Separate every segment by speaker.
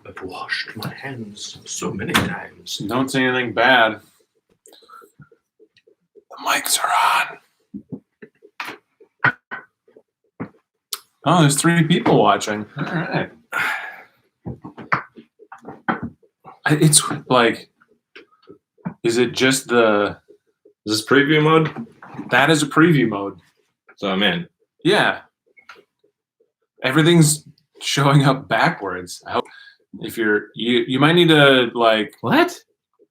Speaker 1: I've washed my hands so many times.
Speaker 2: Don't say anything bad. The mics are on. Oh, there's 3 people watching. All right. It's like, is it just the...
Speaker 1: Is this preview mode?
Speaker 2: That is a preview mode.
Speaker 1: So I'm in.
Speaker 2: Yeah. Everything's showing up backwards. I hope if you might need to like...
Speaker 1: What?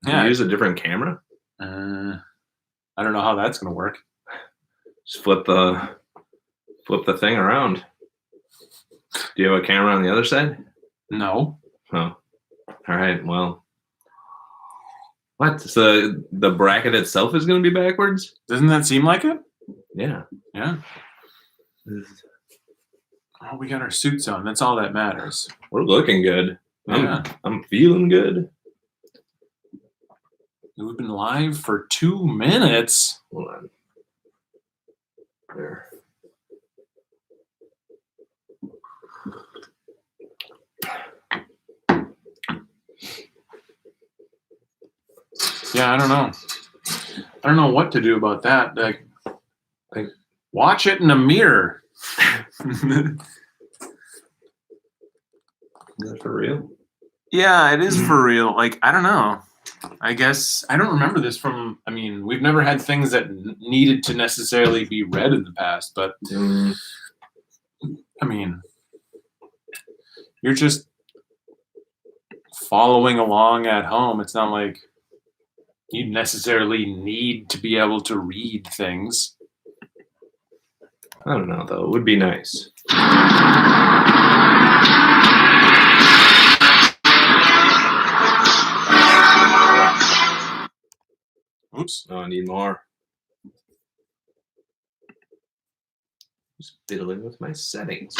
Speaker 2: Yeah.
Speaker 1: You use a different camera?
Speaker 2: I don't know how that's going to work.
Speaker 1: Just flip the thing around. Do you have a camera on the other side?
Speaker 2: No.
Speaker 1: Oh. All right, well. What? So the bracket itself is going to be backwards?
Speaker 2: Doesn't that seem like it?
Speaker 1: Yeah.
Speaker 2: Yeah. Oh, we got our suits on. That's all that matters.
Speaker 1: We're looking good.
Speaker 2: Yeah.
Speaker 1: I'm feeling good.
Speaker 2: We've been live for 2 minutes.
Speaker 1: Hold on. There.
Speaker 2: Yeah, I don't know. I don't know what to do about that. Like watch it in a mirror.
Speaker 1: Is that for real?
Speaker 2: Yeah, it is for real. Like, I don't know. I guess I don't remember this from. I mean, we've never had things that needed to necessarily be read in the past, but I mean, you're just following along at home. It's not like you necessarily need to be able to read things.
Speaker 1: I don't know, though. It would be nice.
Speaker 2: Oops.
Speaker 1: Oh, I need more. Just fiddling with my settings.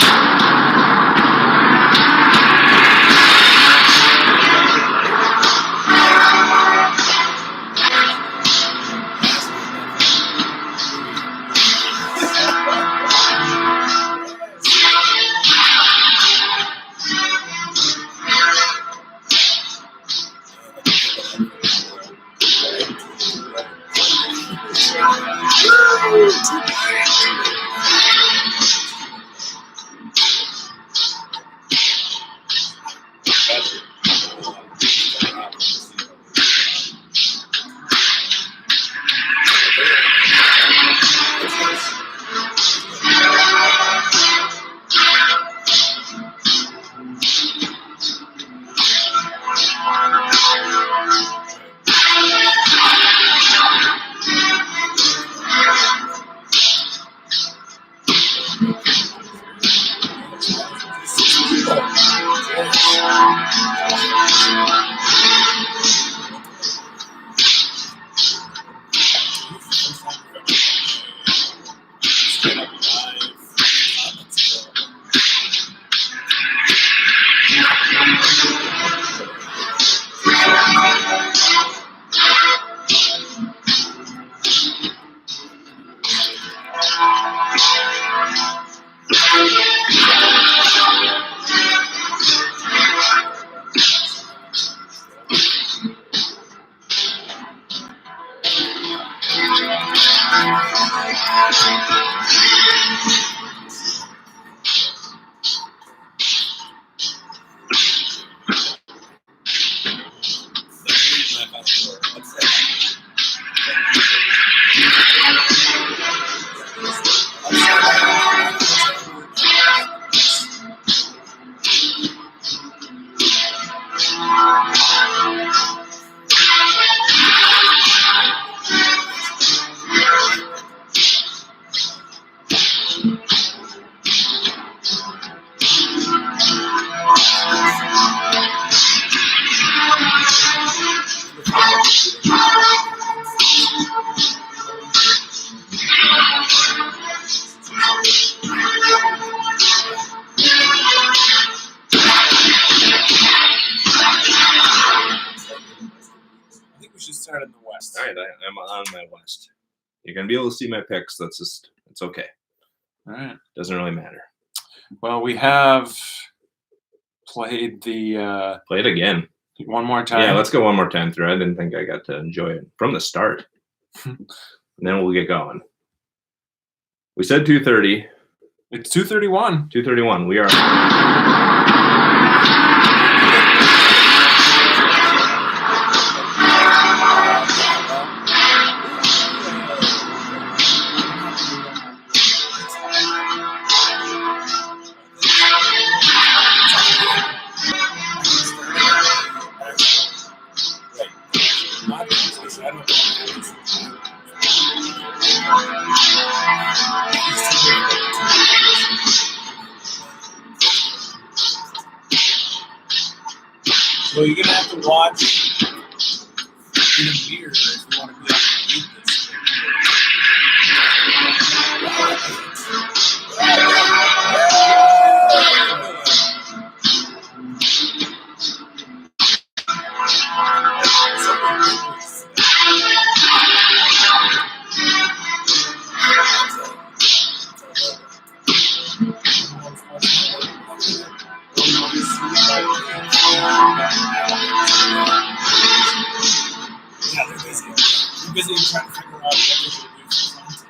Speaker 1: right. I'm on my West. You're going to be able to see my picks. It's okay.
Speaker 2: All right.
Speaker 1: Doesn't really matter.
Speaker 2: Well, we have played the
Speaker 1: Play it again.
Speaker 2: one more time.
Speaker 1: Yeah, let's go one more time through. I didn't think I got to enjoy it from the start. And then we'll get going. We said 2:30.
Speaker 2: It's 2:31.
Speaker 1: 2:31. We are.
Speaker 2: So you're gonna have to watch in a mirror if you want to be able to read this. Yeah, they're busy. They're busy trying to figure out what they're going to do for content.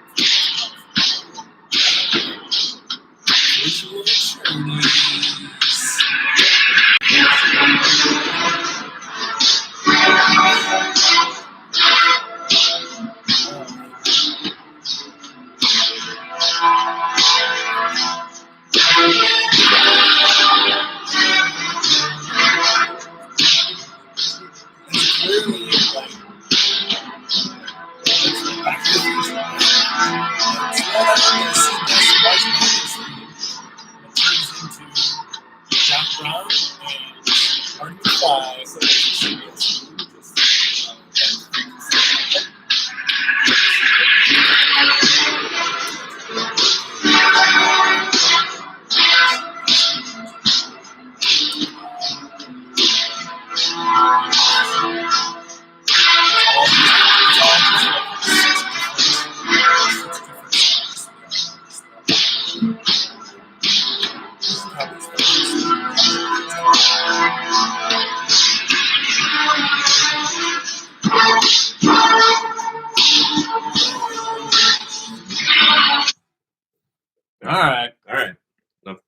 Speaker 1: All right.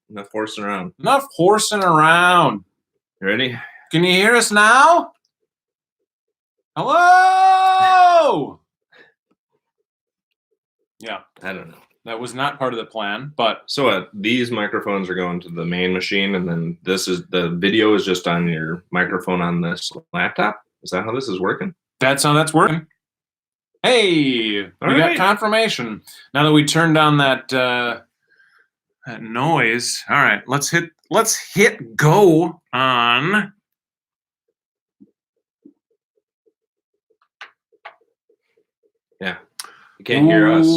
Speaker 1: Enough horsing around.
Speaker 2: Enough horsing around.
Speaker 1: You ready?
Speaker 2: Can you hear us now? Hello? Yeah.
Speaker 1: I don't know.
Speaker 2: That was not part of the plan, but
Speaker 1: So these microphones are going to the main machine, and then the video is just on your microphone on this laptop. Is that how this is working?
Speaker 2: that's how that's working. Hey, we got confirmation. Now that we turned down that noise. All right, let's hit go on.
Speaker 1: Yeah. You can't hear us.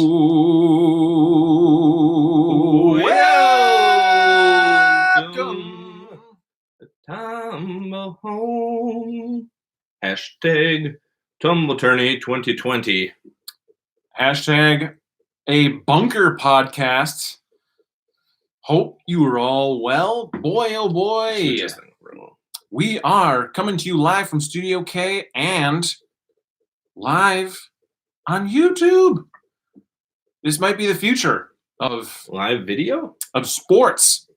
Speaker 2: Welcome
Speaker 1: to Tumble Home. Hashtag TumbleTourney 2020.
Speaker 2: Hashtag a bunker podcast. Hope you are all well. Boy, oh boy. We are coming to you live from Studio K and live on YouTube. This might be the future of
Speaker 1: live video
Speaker 2: of sports,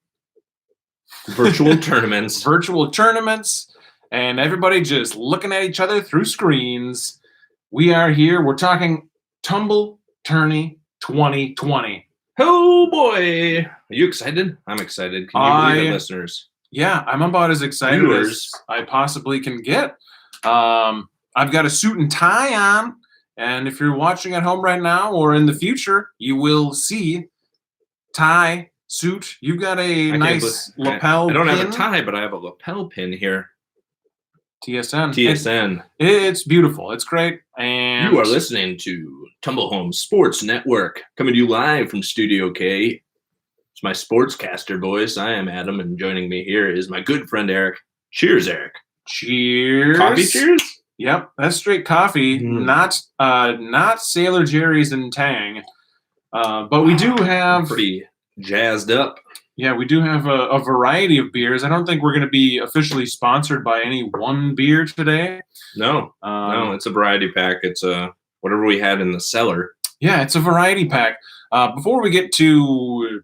Speaker 1: virtual tournaments,
Speaker 2: and everybody just looking at each other through screens. We are here. We're talking TumbleTourney 2020.
Speaker 1: Oh boy! Are you excited? I'm excited. Can you believe it, listeners?
Speaker 2: Yeah, I'm about as excited as I possibly can get. I've got a suit and tie on. And if you're watching at home right now or in the future, you will see tie, suit. You've got a nice lapel pin.
Speaker 1: I don't have a tie, but I have a lapel pin here.
Speaker 2: TSN. It's beautiful. It's great. And
Speaker 1: you are listening to Tumble Home Sports Network, coming to you live from Studio K. It's my sportscaster voice. I am Adam, and joining me here is my good friend Eric. Cheers, Eric.
Speaker 2: Cheers.
Speaker 1: Coffee cheers?
Speaker 2: Yep, that's straight coffee,
Speaker 1: Mm.
Speaker 2: not Sailor Jerry's and Tang. But we do have
Speaker 1: pretty jazzed up.
Speaker 2: Yeah, we do have a variety of beers. I don't think we're going to be officially sponsored by any one beer today.
Speaker 1: No, it's a variety pack. It's whatever we had in the cellar.
Speaker 2: Yeah, it's a variety pack. Before we get to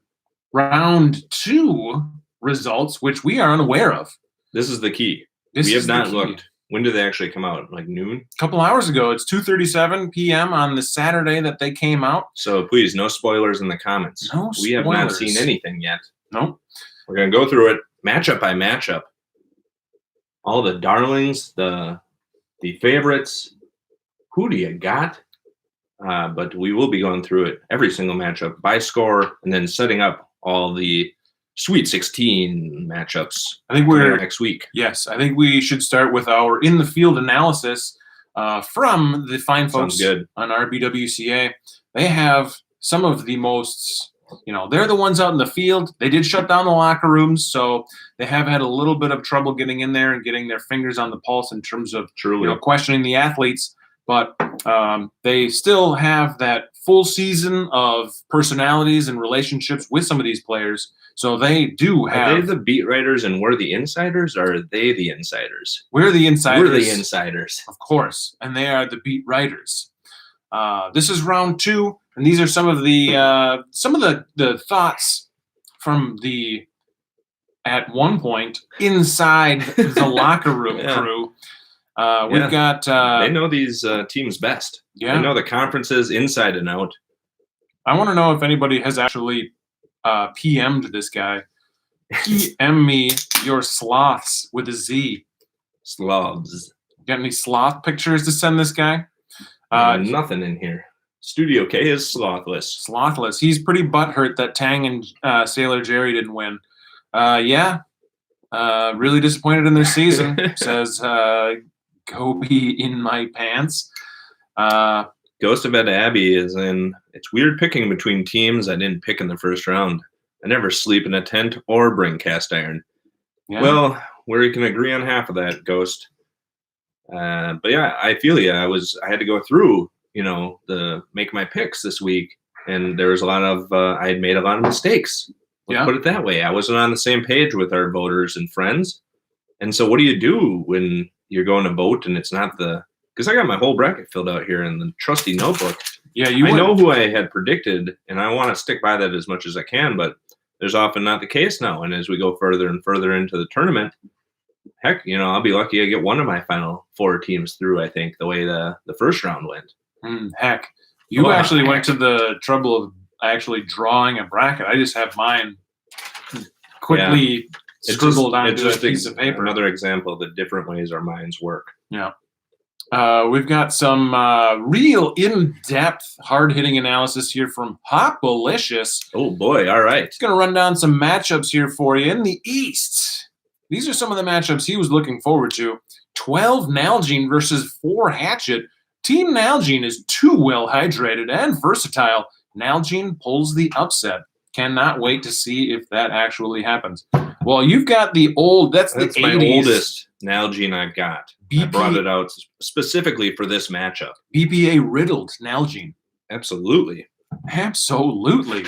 Speaker 2: round 2 results, which we are unaware of.
Speaker 1: This is the key. We have not looked. When do they actually come out? Like noon?
Speaker 2: A couple hours ago. It's 2:37 p.m. on the Saturday that they came out.
Speaker 1: So please, no spoilers in the comments.
Speaker 2: No
Speaker 1: We have not seen anything yet.
Speaker 2: Nope.
Speaker 1: We're going to go through it matchup by matchup. All the darlings, the favorites. Who do you got? But we will be going through it every single matchup by score and then setting up all the Sweet 16 matchups.
Speaker 2: I think we're
Speaker 1: next week.
Speaker 2: Yes, I think we should start with our in the field analysis from the fine folks on RBWCA. They have some of the most, they're the ones out in the field. They did shut down the locker rooms, so they have had a little bit of trouble getting in there and getting their fingers on the pulse in terms of questioning the athletes. But they still have that full season of personalities and relationships with some of these players. So they do have.
Speaker 1: Are they the beat writers and we're the insiders, or are they the insiders?
Speaker 2: We're the insiders.
Speaker 1: We're the insiders.
Speaker 2: Of course. And they are the beat writers. This is round 2, and these are some of the thoughts from the, at one point, inside the locker room crew. We've got.
Speaker 1: They know these teams best.
Speaker 2: Yeah.
Speaker 1: They know the conferences inside and out.
Speaker 2: I want to know if anybody has actually PM'd this guy. PM me your sloths with a Z.
Speaker 1: Sloths.
Speaker 2: Got any sloth pictures to send this guy?
Speaker 1: Nothing in here. Studio K is slothless.
Speaker 2: Slothless. He's pretty butthurt that Tang and Sailor Jerry didn't win. Really disappointed in their season. Says, go be in my pants.
Speaker 1: Ghost of Ed Abbey is in. It's weird picking between teams I didn't pick in the first round. I never sleep in a tent or bring cast iron. Yeah. Well, we can agree on half of that, Ghost. But yeah, I feel you. I had to go through, the make my picks this week, and there was a lot of I had made a lot of mistakes. Let's put it that way. I wasn't on the same page with our voters and friends. And so what do you do when you're going to vote and it's not because I got my whole bracket filled out here in the trusty notebook.
Speaker 2: Yeah,
Speaker 1: I know who I had predicted, and I want to stick by that as much as I can, but there's often not the case now. And as we go further and further into the tournament, heck, I'll be lucky I get one of my final 4 teams through, I think, the way the first round went.
Speaker 2: Heck. You actually went to the trouble of actually drawing a bracket. I just have mine quickly scribbled onto a piece of paper.
Speaker 1: Another example of the different ways our minds work.
Speaker 2: Yeah. We've got some real in-depth, hard-hitting analysis here from Hopalicious.
Speaker 1: Oh, boy. All right.
Speaker 2: He's going to run down some matchups here for you in the East. These are some of the matchups he was looking forward to. 12 Nalgene versus 4 Hatchet. Team Nalgene is too well-hydrated and versatile. Nalgene pulls the upset. Cannot wait to see if that actually happens. Well, you've got the old, that's the 80s.
Speaker 1: My oldest Nalgene I've got. I brought it out specifically for this matchup.
Speaker 2: BPA-riddled Nalgene.
Speaker 1: Absolutely.
Speaker 2: Absolutely.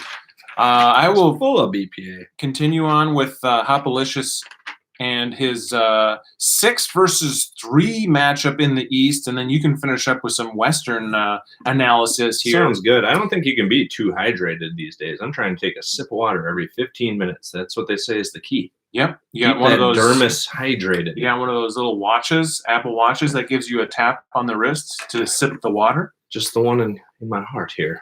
Speaker 2: I will
Speaker 1: full of BPA.
Speaker 2: Continue on with Hopalicious and his 6 versus 3 matchup in the East, and then you can finish up with some Western analysis here.
Speaker 1: Sounds good. I don't think you can be too hydrated these days. I'm trying to take a sip of water every 15 minutes. That's what they say is the key.
Speaker 2: Yep. You got one of those
Speaker 1: dermis hydrated.
Speaker 2: You got one of those little watches, Apple Watches, that gives you a tap on the wrist to sip the water.
Speaker 1: Just the one in my heart here.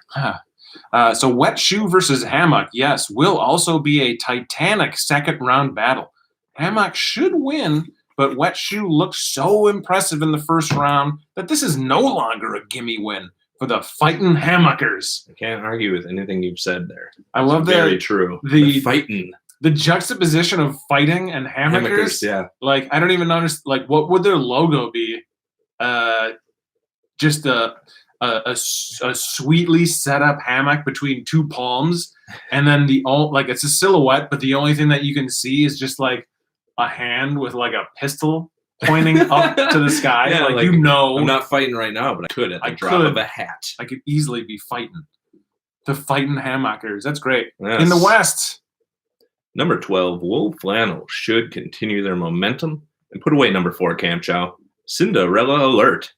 Speaker 2: So Wet Shoe versus Hammock, yes, will also be a titanic second round battle. Hammock should win, but Wet Shoe looked so impressive in the first round that this is no longer a gimme win for the fighting Hammockers.
Speaker 1: I can't argue with anything you've said there.
Speaker 2: I love that.
Speaker 1: Very true. The fighting.
Speaker 2: The juxtaposition of fighting and Hammockers.
Speaker 1: Yeah.
Speaker 2: Like, I don't even understand. Like, what would their logo be? Just a sweetly set up hammock between 2 palms, and then it's a silhouette, but the only thing that you can see is just like a hand with like a pistol pointing up to the sky.
Speaker 1: Yeah,
Speaker 2: like, I'm
Speaker 1: not fighting right now, but I could at the drop of a hat.
Speaker 2: I could easily be fighting. The fighting hammockers. That's great.
Speaker 1: Yes.
Speaker 2: In the West.
Speaker 1: Number 12, Wool Flannel should continue their momentum and put away number 4, Camp Chow. Cinderella alert.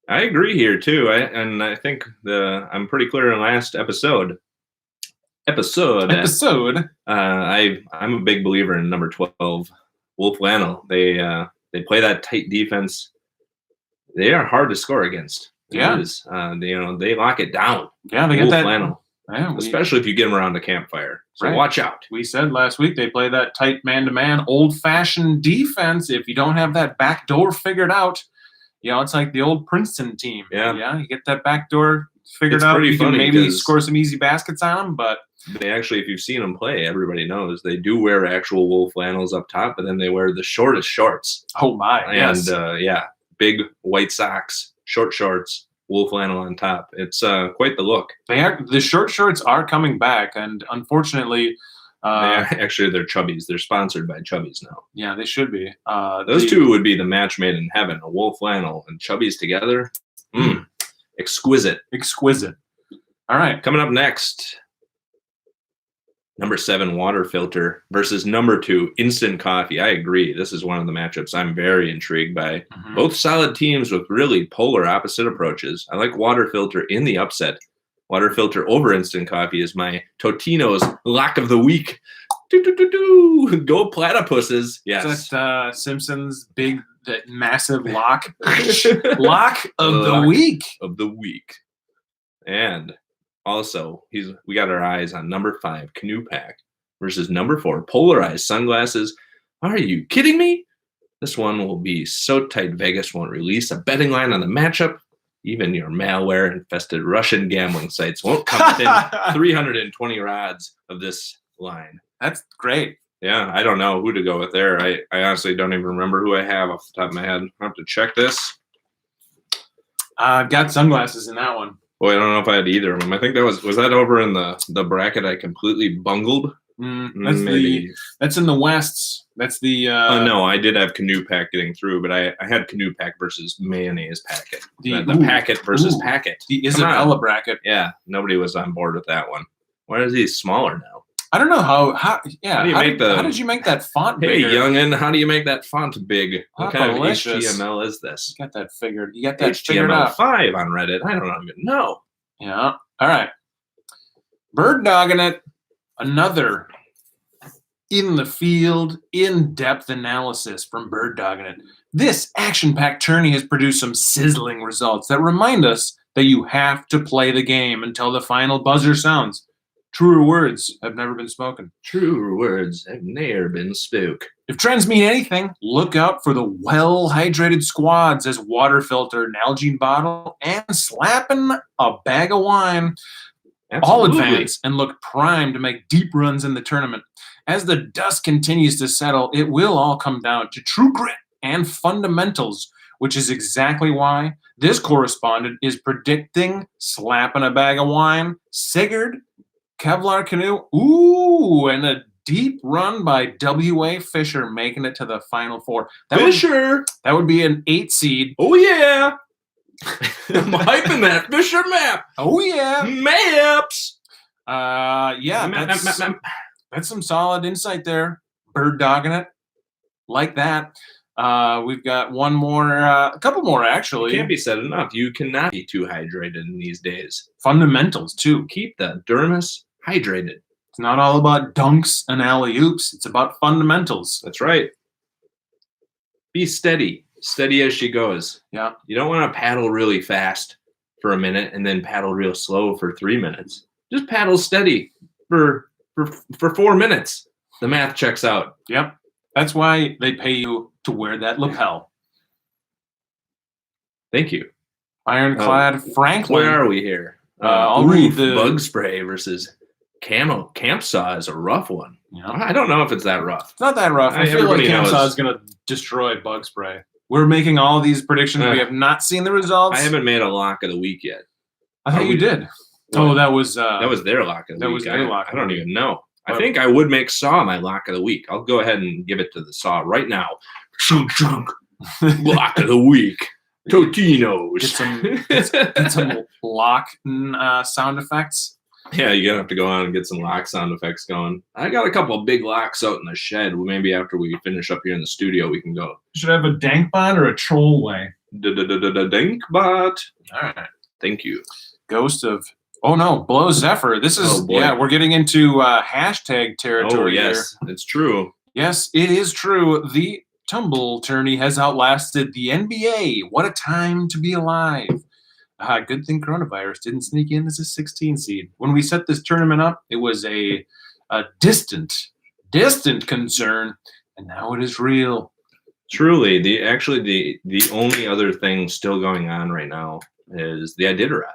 Speaker 1: I agree here too. I think I'm pretty clear in last episode. I'm a big believer in number 12, Wool Flannel. They play that tight defense. They are hard to score against.
Speaker 2: Yeah.
Speaker 1: They lock it down.
Speaker 2: Yeah, they
Speaker 1: Wool
Speaker 2: get that
Speaker 1: Flannel.
Speaker 2: Yeah,
Speaker 1: especially if you get them around the campfire. So watch out.
Speaker 2: We said last week they play that tight man-to-man, old-fashioned defense. If you don't have that back door figured out, it's like the old Princeton team.
Speaker 1: Yeah.
Speaker 2: You get that back door figured out. You can maybe score some easy baskets on them, but
Speaker 1: they actually, if you've seen them play, everybody knows they do wear actual wool flannels up top, but then they wear the shortest shorts.
Speaker 2: Oh my!
Speaker 1: And big white socks, short shorts, wool flannel on top. It's quite the look.
Speaker 2: The short shorts are coming back, and unfortunately,
Speaker 1: they're Chubbies. They're sponsored by Chubbies now.
Speaker 2: Yeah, they should be.
Speaker 1: Those two would be the match made in heaven: a wool flannel and Chubbies together. Exquisite.
Speaker 2: All right,
Speaker 1: coming up next. Number 7, Water Filter versus number 2, Instant Coffee. I agree. This is one of the matchups I'm very intrigued by. Mm-hmm. Both solid teams with really polar opposite approaches. I like Water Filter in the upset. Water Filter over Instant Coffee is my Totino's lock of the week. Go platypuses. Yes.
Speaker 2: Is that Simpsons' that massive lock? Lock of the week.
Speaker 1: Of the week. And also, we got our eyes on number 5, Canoe Pack, versus number 4, Polarized Sunglasses. Are you kidding me? This one will be so tight Vegas won't release a betting line on the matchup. Even your malware-infested Russian gambling sites won't come within 320 rods of this line.
Speaker 2: That's great.
Speaker 1: Yeah, I don't know who to go with there. I honestly don't even remember who I have off the top of my head. I'll have to check this.
Speaker 2: I've got sunglasses in that one.
Speaker 1: Boy, I don't know if I had either of them. I think that was that over in the bracket I completely bungled?
Speaker 2: That's in the West. That's the
Speaker 1: no, I did have Canoe Pack getting through, but I had Canoe Pack versus Mayonnaise Packet. The packet versus packet.
Speaker 2: The Isabella bracket.
Speaker 1: Yeah, nobody was on board with that one. Why is he smaller now?
Speaker 2: I don't know how
Speaker 1: how
Speaker 2: did you make that font bigger?
Speaker 1: Hey, youngin', how do you make that font big? What kind of HTML is this?
Speaker 2: You got that figured out.
Speaker 1: HTML5 on Reddit. I don't even know.
Speaker 2: Yeah. All right. Bird dogging it. Another in the field, in-depth analysis from Bird dogging it. This action-packed tourney has produced some sizzling results that remind us that you have to play the game until the final buzzer sounds. Truer words have never been spoken.
Speaker 1: Truer words have ne'er been spoke.
Speaker 2: If trends mean anything, look out for the well-hydrated squads as Water Filter, Nalgene Bottle, and Slapping a Bag of Wine all advance and look primed to make deep runs in the tournament. As the dust continues to settle, it will all come down to true grit and fundamentals, which is exactly why this correspondent is predicting Slapping a Bag of Wine, Sigurd, Kevlar Canoe, and a deep run by W.A. Fisher making it to the Final Four. That would be an 8 seed.
Speaker 1: Oh, yeah. I'm hyping that Fisher map.
Speaker 2: Oh, yeah.
Speaker 1: Maps.
Speaker 2: That's some solid insight there. Bird dogging it. Like that. We've got one more, a couple more, actually.
Speaker 1: It can't be said enough. You cannot be too hydrated in these days.
Speaker 2: Fundamentals, too.
Speaker 1: Keep the dermis hydrated.
Speaker 2: It's not all about dunks and alley-oops. It's about fundamentals.
Speaker 1: That's right. Be steady. Steady as she goes.
Speaker 2: Yeah.
Speaker 1: You don't want to paddle really fast for a minute and then paddle real slow for 3 minutes. Just paddle steady for 4 minutes. The math checks out.
Speaker 2: Yep. That's why they pay you to wear that lapel.
Speaker 1: Thank you.
Speaker 2: Ironclad Franklin.
Speaker 1: Where are we here?
Speaker 2: I'll read the
Speaker 1: bug spray versus camo. Camp Saw is a rough one.
Speaker 2: Yeah.
Speaker 1: I don't know if it's that rough.
Speaker 2: It's not that rough. I feel like Camp Saw is going to destroy bug spray. We're making all these predictions. We have not seen the results.
Speaker 1: I haven't made a lock of the week yet.
Speaker 2: I thought you did.
Speaker 1: What?
Speaker 2: Oh, that was
Speaker 1: their lock of the week.
Speaker 2: That was their lock.
Speaker 1: I don't even know. I think I would make Saw my lock of the week. I'll go ahead and give it to the Saw right now. Chunk. Lock of the week. Totinos.
Speaker 2: Get some lock sound effects.
Speaker 1: Yeah, you're going to have to go on and get some lock sound effects going. I got a couple of big locks out in the shed. Maybe after we finish up here in the studio, we can go.
Speaker 2: Should I have a Dankbot or a Trollway?
Speaker 1: Dankbot.
Speaker 2: All right.
Speaker 1: Thank you.
Speaker 2: Ghost of... Oh, no. Below Zephyr. This is... yeah, we're getting into hashtag territory here.
Speaker 1: Oh, yes. It's true.
Speaker 2: Yes, it is true. The TumbleTourney has outlasted the NBA. What a time to be alive. Good thing coronavirus didn't sneak in as a 16 seed. When we set this tournament up, it was a distant concern, and now it is real.
Speaker 1: Truly, the only other thing still going on right now is the Iditarod.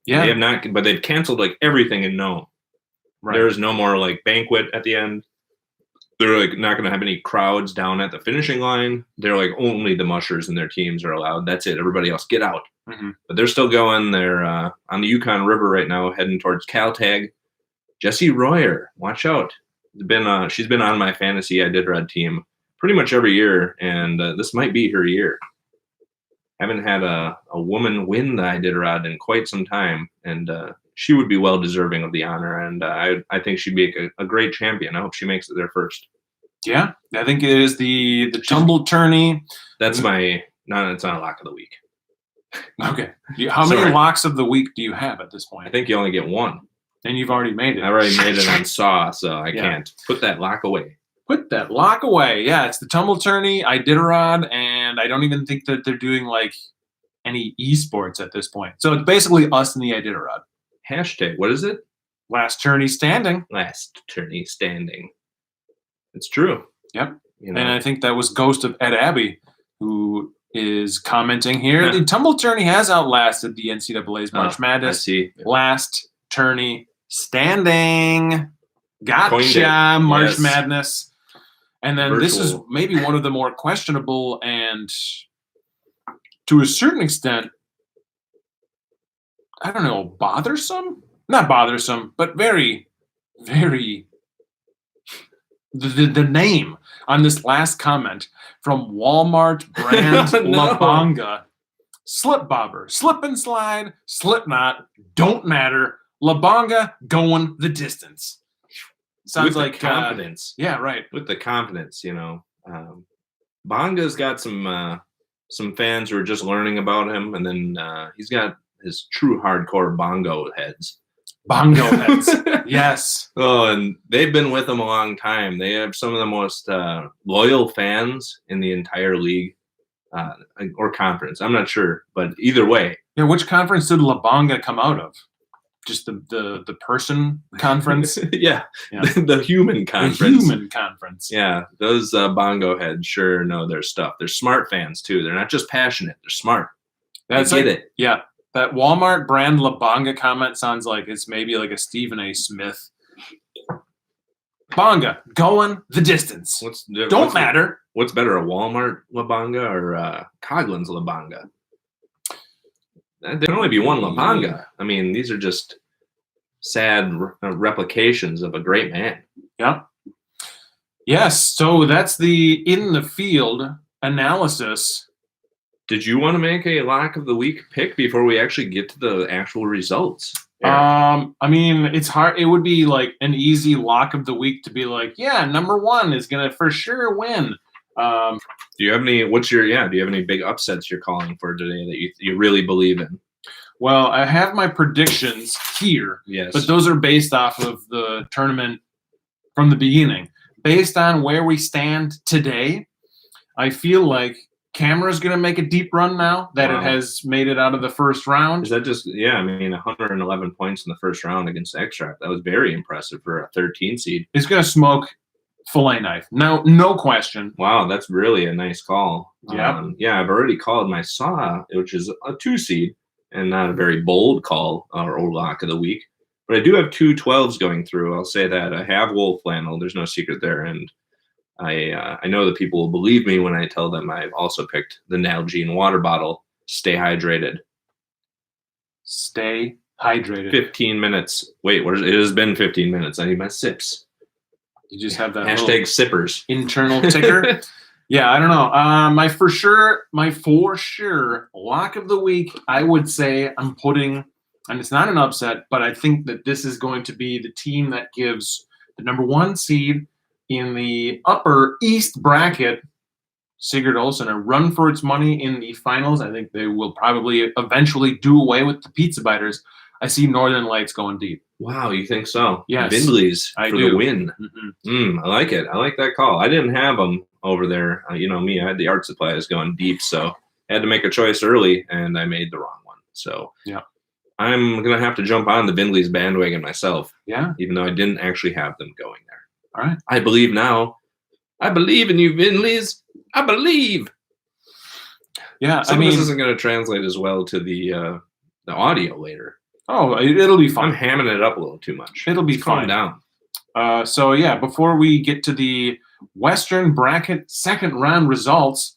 Speaker 2: Yeah,
Speaker 1: they have not, but they've canceled like everything in Nome. Right. There's no more like banquet at the end. They're like not going to have any crowds down at the finishing line. They're like only the mushers and their teams are allowed. That's it. Everybody else get out.
Speaker 2: Mm-hmm.
Speaker 1: But they're still going. They're on the Yukon River right now, heading towards Caltag. Jessie Royer, watch out. She's been on my fantasy Iditarod team pretty much every year, and this might be her year. Haven't had a woman win the Iditarod in quite some time, and she would be well deserving of the honor, and I think she'd be a great champion. I hope she makes it there first.
Speaker 2: Yeah, I think it is the TumbleTourney.
Speaker 1: That's it's not a lock of the week.
Speaker 2: Okay. How many locks of the week do you have at this point?
Speaker 1: I think you only get one.
Speaker 2: And you've already made it.
Speaker 1: I already made it on Saw, so I can't. Put that lock away.
Speaker 2: Put that lock away. Yeah, it's the TumbleTourney, Iditarod, and I don't even think that they're doing like any esports at this point. So it's basically us and the Iditarod.
Speaker 1: Hashtag, what is it?
Speaker 2: Last tourney standing.
Speaker 1: Last tourney standing. It's true.
Speaker 2: Yep. You know. And I think that was Ghost of Ed Abbey who is commenting here. The TumbleTourney has outlasted the NCAA's March Madness.
Speaker 1: I see.
Speaker 2: Last tourney standing. Gotcha. March Madness. And then this is maybe one of the more questionable and to a certain extent, I don't know, bothersome? Not bothersome, but very, very... The name on this last comment from Walmart brand Labonga. Slip bobber, slip and slide, slip knot, don't matter. Labonga going the distance. Sounds like
Speaker 1: confidence.
Speaker 2: Yeah, right.
Speaker 1: With the confidence, you know. Bonga's got some fans who are just learning about him, and then he's got his true hardcore bongo heads.
Speaker 2: Bongo heads. Yes.
Speaker 1: Oh, and they've been with him a long time. They have some of the most loyal fans in the entire league or conference. I'm not sure, but either way.
Speaker 2: Yeah, which conference did Labonga come out of? Just the person conference?
Speaker 1: Yeah. The human conference.
Speaker 2: The human conference.
Speaker 1: Yeah, those bongo heads sure know their stuff. They're smart fans, too. They're not just passionate. They're smart. They get it.
Speaker 2: Yeah. That Walmart brand Labonga comment sounds like it's maybe like a Stephen A. Smith. Bonga, going the distance. Don't matter.
Speaker 1: What's better, a Walmart Labonga or Coughlin's Labonga? There can only be one Labonga. I mean, these are just sad replications of a great man.
Speaker 2: Yeah. Yes, so that's the in the field analysis.
Speaker 1: Did you want to make a lock of the week pick before we actually get to the actual results?
Speaker 2: I mean, it's hard. It would be like an easy lock of the week to be like, yeah, number one is going to for sure win.
Speaker 1: Do you have any, do you have any big upsets you're calling for today that you really believe in?
Speaker 2: Well, I have my predictions here.
Speaker 1: Yes.
Speaker 2: But those are based off of the tournament from the beginning. Based on where we stand today, I feel like Camera's going to make a deep run now that it has made it out of the first round.
Speaker 1: Is that just, 111 points in the first round against Extract. That was very impressive for a 13 seed.
Speaker 2: It's going to smoke fillet knife. No question.
Speaker 1: Wow, that's really a nice call.
Speaker 2: Yeah.
Speaker 1: I've already called my Saw, which is a 2 seed, and not a very bold call or lock of the week. But I do have 2 12s going through. I'll say that. I have Wolf Flannel. There's no secret there. And I know that people will believe me when I tell them I've also picked the Nalgene water bottle. Stay hydrated.
Speaker 2: Stay hydrated.
Speaker 1: 15 minutes. Wait, it has been 15 minutes. I need my sips.
Speaker 2: You just have that
Speaker 1: hashtag sippers.
Speaker 2: Internal ticker. Yeah, I don't know. My for sure lock of the week, I would say I'm putting, and it's not an upset, but I think that this is going to be the team that gives the number 1 seed in the upper East bracket, Sigurd Olsen, a run for its money in the finals. I think they will probably eventually do away with the pizza biters. I see Northern Lights going deep.
Speaker 1: Wow, you think so?
Speaker 2: Yes,
Speaker 1: Vindley's
Speaker 2: I
Speaker 1: for
Speaker 2: do.
Speaker 1: the win. I like it. I like that call. I didn't have them over there. You know me, I had the art supplies going deep, so I had to make a choice early, and I made the wrong one. So
Speaker 2: yeah,
Speaker 1: I'm going to have to jump on the Vindley's bandwagon myself.
Speaker 2: Yeah.
Speaker 1: Even though I didn't actually have them going there.
Speaker 2: All right.
Speaker 1: I believe now. I believe in you, Vindley's. I believe.
Speaker 2: Yeah,
Speaker 1: Some of this isn't going to translate as well to the audio later.
Speaker 2: Oh, it'll be fun.
Speaker 1: I'm hamming it up a little too much.
Speaker 2: It'll be
Speaker 1: Calm
Speaker 2: fine.
Speaker 1: down.
Speaker 2: So yeah, before we get to the Western bracket second round results,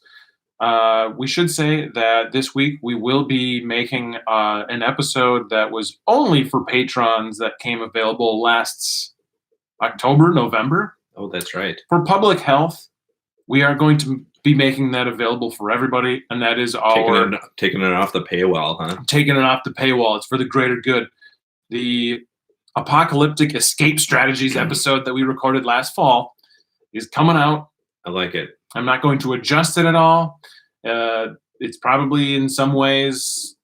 Speaker 2: we should say that this week we will be making an episode that was only for patrons that came available last October, November.
Speaker 1: Oh, that's right.
Speaker 2: For public health, we are going to be making that available for everybody, and that is
Speaker 1: taking it off the paywall, huh?
Speaker 2: Taking it off the paywall. It's for the greater good. The Apocalyptic Escape Strategies episode that we recorded last fall is coming out.
Speaker 1: I like it.
Speaker 2: I'm not going to adjust it at all. It's probably in some ways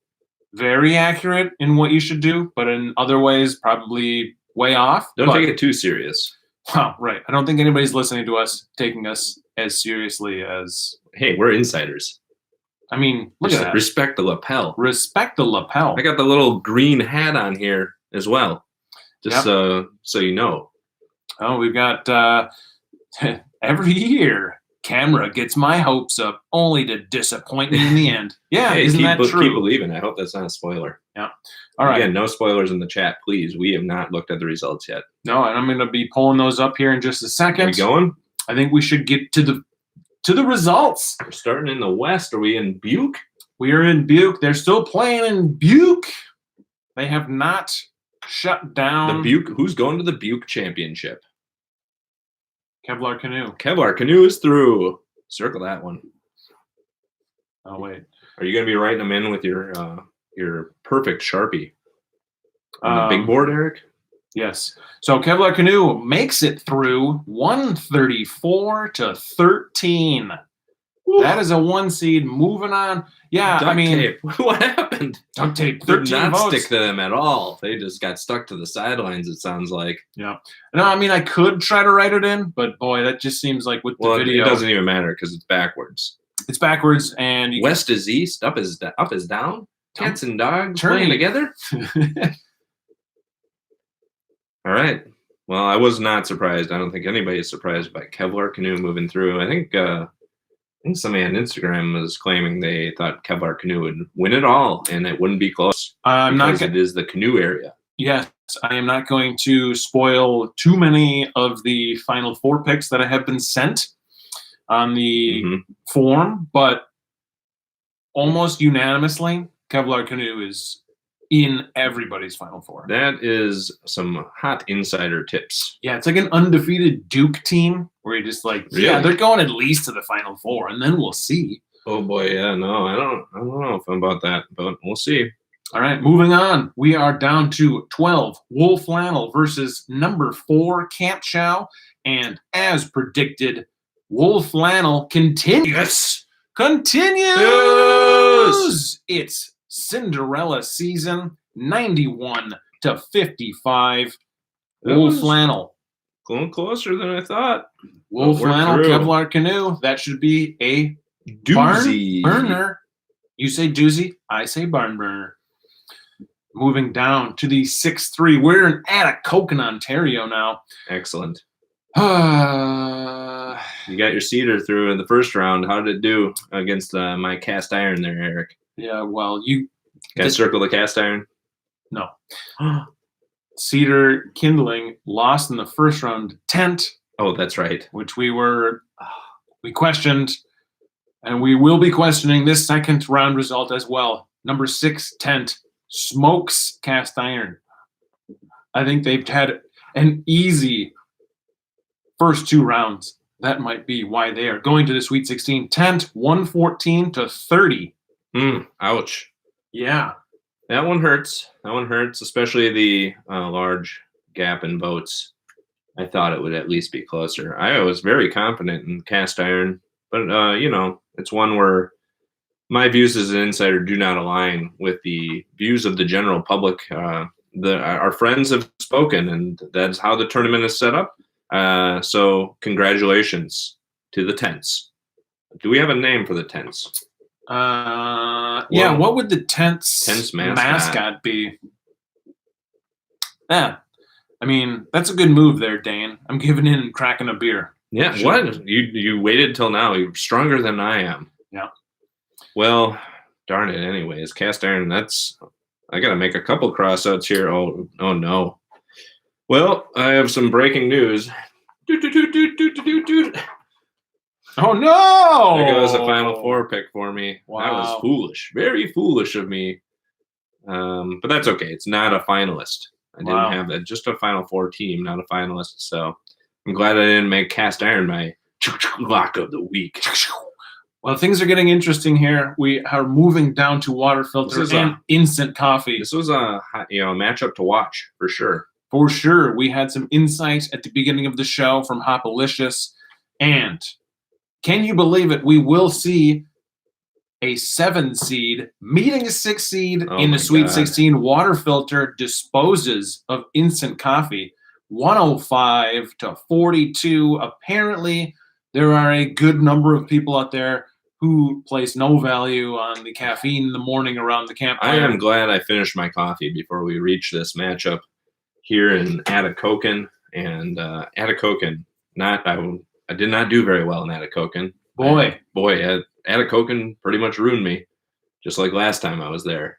Speaker 2: very accurate in what you should do, but in other ways probably way off.
Speaker 1: Don't take it too serious.
Speaker 2: Oh, right. I don't think anybody's listening to us taking us as seriously as...
Speaker 1: Hey, we're insiders.
Speaker 2: I mean, look at that.
Speaker 1: Respect the lapel.
Speaker 2: Respect the lapel.
Speaker 1: I got the little green hat on here as well. Just so you know.
Speaker 2: Oh, we've got every year, camera gets my hopes up only to disappoint me in the end. Yeah,
Speaker 1: hey,
Speaker 2: isn't that true?
Speaker 1: Keep believing. I hope that's not a spoiler.
Speaker 2: Yeah. All right.
Speaker 1: Again, no spoilers in the chat, please. We have not looked at the results yet.
Speaker 2: No, and I'm going to be pulling those up here in just a second.
Speaker 1: Are we going?
Speaker 2: I think we should get to the results.
Speaker 1: We're starting in the West. Are we in Buke?
Speaker 2: We are in Buke. They're still playing in Buke. They have not shut down.
Speaker 1: The Buke. Who's going to the Buke Championship?
Speaker 2: Kevlar Canoe.
Speaker 1: Kevlar Canoe is through. Circle that one.
Speaker 2: Oh, wait.
Speaker 1: Are you going to be writing them in with your perfect Sharpie on the big board, Eric?
Speaker 2: Yes. So Kevlar Canoe makes it through 134 to 13. Ooh. That is a 1 seed. Moving on. Yeah,
Speaker 1: duct tape. What happened?
Speaker 2: Duct tape. 13
Speaker 1: did not
Speaker 2: votes.
Speaker 1: Stick to them at all. They just got stuck to the sidelines, it sounds like.
Speaker 2: Yeah. No, I mean, I could try to write it in, but boy, that just seems like with the video.
Speaker 1: It doesn't even matter because it's backwards.
Speaker 2: It's backwards, and
Speaker 1: west is east, up is down. Cats and dogs playing together. All right. Well, I was not surprised. I don't think anybody is surprised by Kevlar Canoe moving through. I think somebody on Instagram was claiming they thought Kevlar Canoe would win it all, and it wouldn't be close. It is the canoe area.
Speaker 2: Yes, I am not going to spoil too many of the Final Four picks that have been sent on the form, but almost unanimously, Kevlar Canoe is in everybody's Final Four.
Speaker 1: That is some hot insider tips.
Speaker 2: Yeah, it's like an undefeated Duke team where you're just like,
Speaker 1: really?
Speaker 2: Yeah, they're going at least to the Final Four, and then we'll see.
Speaker 1: Oh boy, yeah, no, I don't know if I'm about that, but we'll see.
Speaker 2: All right, moving on. We are down to 12. Wool Flannel versus number 4 Camp Chow, and as predicted, Wool Flannel continues. It's Cinderella season, 91 to 55. Wool Flannel.
Speaker 1: Going closer than I thought.
Speaker 2: Wool Flannel, Kevlar Canoe. That should be a
Speaker 1: doozy.
Speaker 2: Barn burner. You say doozy, I say barn burner. Moving down to the 6-3. We're in Atikokan, Ontario now.
Speaker 1: Excellent. You got your cedar through in the first round. How did it do against my cast iron there, Eric?
Speaker 2: Yeah, well, you...
Speaker 1: Can I circle the cast iron?
Speaker 2: No. Cedar Kindling lost in the first round. Tent.
Speaker 1: Oh, that's right.
Speaker 2: Which we questioned, and we will be questioning this second round result as well. Number 6, Tent. Smokes cast iron. I think they've had an easy first 2 rounds. that might be why they are going to the Sweet 16. Tent 114-30.
Speaker 1: Ouch.
Speaker 2: Yeah.
Speaker 1: That one hurts. That one hurts, especially the large gap in votes. I thought it would at least be closer. I was very confident in cast iron, but it's one where my views as an insider do not align with the views of the general public. Our friends have spoken, and that's how the tournament is set up. So congratulations to the tents. Do we have a name for the tents?
Speaker 2: Yeah, what would the tents mascot be? Yeah. I mean, that's a good move there, Dane. I'm giving in and cracking a beer.
Speaker 1: Yeah, what? You waited till now. You're stronger than I am.
Speaker 2: Yeah.
Speaker 1: Well, darn it anyways. Cast iron, I got to make a couple crossouts here. Oh no. Well, I have some breaking news.
Speaker 2: Oh, no!
Speaker 1: There goes a Final Four pick for me.
Speaker 2: Wow.
Speaker 1: That was foolish. Very foolish of me. But that's okay. It's not a finalist. I didn't have that. Just a Final Four team, not a finalist. So I'm glad I didn't make cast iron my lock of the week.
Speaker 2: Well, things are getting interesting here. We are moving down to water filter and instant coffee.
Speaker 1: This was a matchup to watch for sure.
Speaker 2: For sure. We had some insight at the beginning of the show from Hopalicious. And can you believe it? We will see a 7 seed meeting a 6 seed in the Sweet 16. Water filter disposes of instant coffee 105-42. Apparently, there are a good number of people out there who place no value on the caffeine in the morning around the campfire.
Speaker 1: I am glad I finished my coffee before we reach this matchup here in Atacocan. And Atacocan, I did not do very well in Atacocan.
Speaker 2: Boy,
Speaker 1: Atacocan pretty much ruined me, just like last time I was there.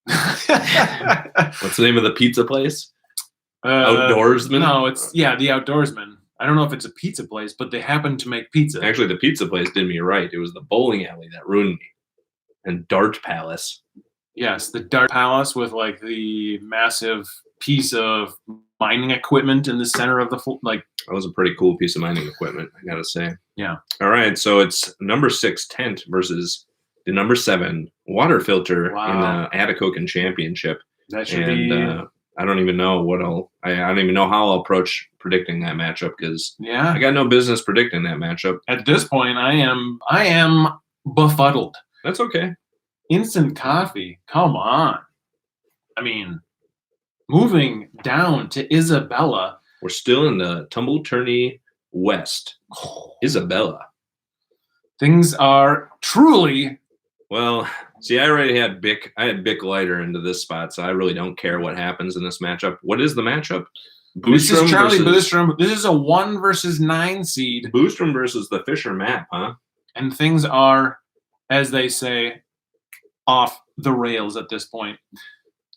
Speaker 1: What's the name of the pizza place? Outdoorsman?
Speaker 2: No, it's the Outdoorsman. I don't know if it's a pizza place, but they happen to make pizza.
Speaker 1: Actually, the pizza place did me right. It was the bowling alley that ruined me. And Dart Palace.
Speaker 2: Yes, the Dart Palace with like the massive piece of mining equipment in the center of the
Speaker 1: that was a pretty cool piece of mining equipment, I gotta say.
Speaker 2: Yeah.
Speaker 1: All right, so it's number 6 Tent versus the number 7 Water Filter in the Atacocan Championship.
Speaker 2: That should be.
Speaker 1: I don't even know I don't even know how I'll approach predicting that matchup because I got no business predicting that matchup.
Speaker 2: At this point, I am befuddled.
Speaker 1: That's okay.
Speaker 2: Instant coffee, come on. I mean, moving down to Isabella.
Speaker 1: We're still in the TumbleTourney West. Isabella.
Speaker 2: Things are truly.
Speaker 1: Well, see, I already had Bic. I had Bic Lighter into this spot, so I really don't care what happens in this matchup. What is the matchup?
Speaker 2: This is Charlie Boostrom. This is a 1 versus 9 seed.
Speaker 1: Boostrom versus the Fisher map, huh?
Speaker 2: And things are, as they say, off the rails at this point.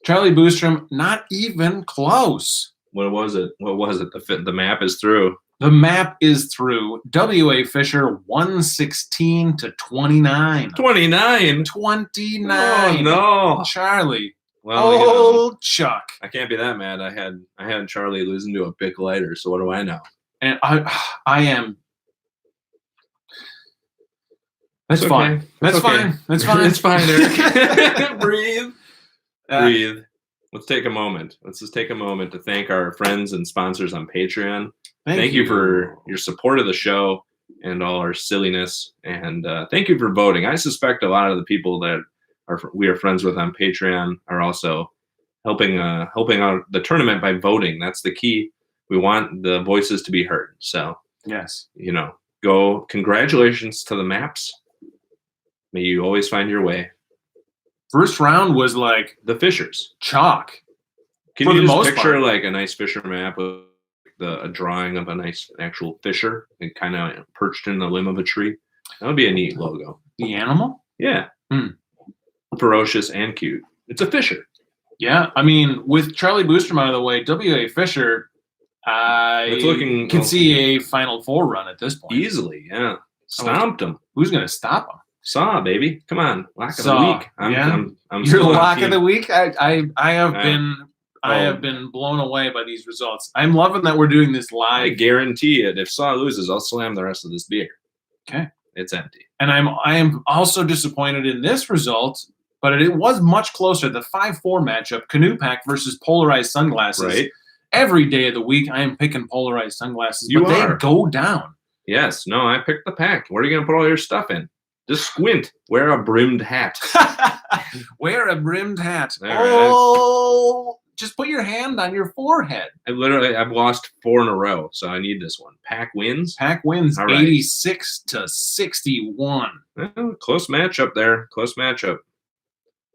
Speaker 2: Charlie Boostrom, not even close.
Speaker 1: What was it? The map is through.
Speaker 2: The map is through. W.A. Fisher 116-29.
Speaker 1: 29?
Speaker 2: 29.
Speaker 1: Oh, no.
Speaker 2: Charlie.
Speaker 1: Well,
Speaker 2: Chuck.
Speaker 1: I can't be that mad. I had Charlie losing to a Bic Lighter, so what do I know?
Speaker 2: And I am. That's fine. That's fine. That's fine.
Speaker 1: It's fine, Eric. Breathe. Breathe. Let's take a moment. Let's just take a moment to thank our friends and sponsors on Patreon. Thank you for your support of the show and all our silliness. And thank you for voting. I suspect a lot of the people that we are friends with on Patreon are also helping out the tournament by voting. That's the key. We want the voices to be heard. So,
Speaker 2: yes,
Speaker 1: go. Congratulations to the maps. May you always find your way.
Speaker 2: First round was like
Speaker 1: the Fishers.
Speaker 2: Chalk.
Speaker 1: Can you just picture like a nice Fisher map with a drawing of a nice actual fisher and kind of perched in the limb of a tree? That would be a neat logo.
Speaker 2: The animal?
Speaker 1: Yeah. Ferocious and cute. It's a Fisher.
Speaker 2: Yeah. I mean, with Charlie Boostrom out of the way, W.A. Fisher, I can see a Final Four run at this point.
Speaker 1: Easily, yeah. Stomped him.
Speaker 2: Who's going to stop him?
Speaker 1: Saw, baby. Come on. Lock of the week.
Speaker 2: Your lock of the week? I have been I have been blown away by these results. I'm loving that we're doing this live.
Speaker 1: I guarantee it. If Saw loses, I'll slam the rest of this beer.
Speaker 2: Okay.
Speaker 1: It's empty.
Speaker 2: And I am also disappointed in this result, but it was much closer. The 5-4 matchup, Canoe Pack versus Polarized Sunglasses. Right. Every day of the week, I am picking Polarized Sunglasses, but they go down.
Speaker 1: Yes. No, I picked the pack. Where are you going to put all your stuff in? Just squint. Wear a brimmed hat.
Speaker 2: Wear a brimmed hat. Oh, just put your hand on your forehead.
Speaker 1: I've lost 4 in a row, so I need this one. Pack wins.
Speaker 2: Pack wins, right. 86-61.
Speaker 1: Well, close matchup there. Close matchup.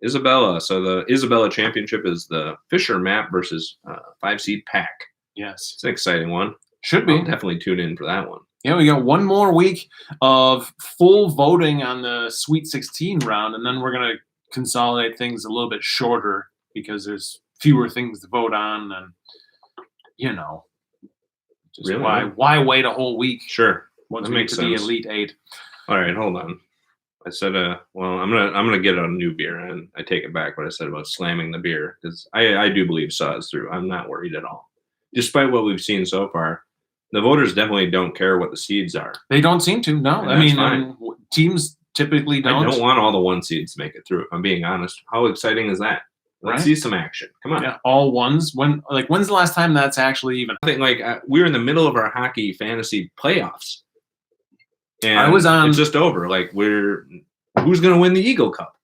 Speaker 1: Isabella. So the Isabella Championship is the Fisher map versus 5-seed Pack.
Speaker 2: Yes.
Speaker 1: It's an exciting one.
Speaker 2: Should be.
Speaker 1: I'll definitely tune in for that one.
Speaker 2: Yeah, we got one more week of full voting on the Sweet 16 round, and then we're going to consolidate things a little bit shorter because there's fewer things to vote on, and just really? Why wait a whole week?
Speaker 1: Sure,
Speaker 2: once we get to the Elite 8.
Speaker 1: All right, hold on. I said, well, I'm gonna get a new beer, and I take it back what I said about slamming the beer because I do believe Saw is through. I'm not worried at all, despite what we've seen so far. The voters definitely don't care what the seeds are.
Speaker 2: They don't seem to. No, I mean, teams typically don't.
Speaker 1: I don't want all the 1 seeds to make it through. If I'm being honest, how exciting is that? Let's see some action. Come on.
Speaker 2: Yeah, all ones. When's the last time that's actually even?
Speaker 1: I think we're in the middle of our hockey fantasy playoffs, and
Speaker 2: I was on.
Speaker 1: It's just over. Who's going to win the Eagle Cup?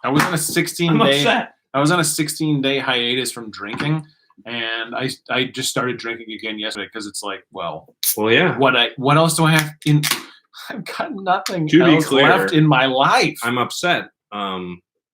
Speaker 2: I was on a 16-day. I was on a 16-day hiatus from drinking. And I just started drinking again yesterday because it's well, yeah. What else do I have in? I've got nothing else left in my life.
Speaker 1: I'm upset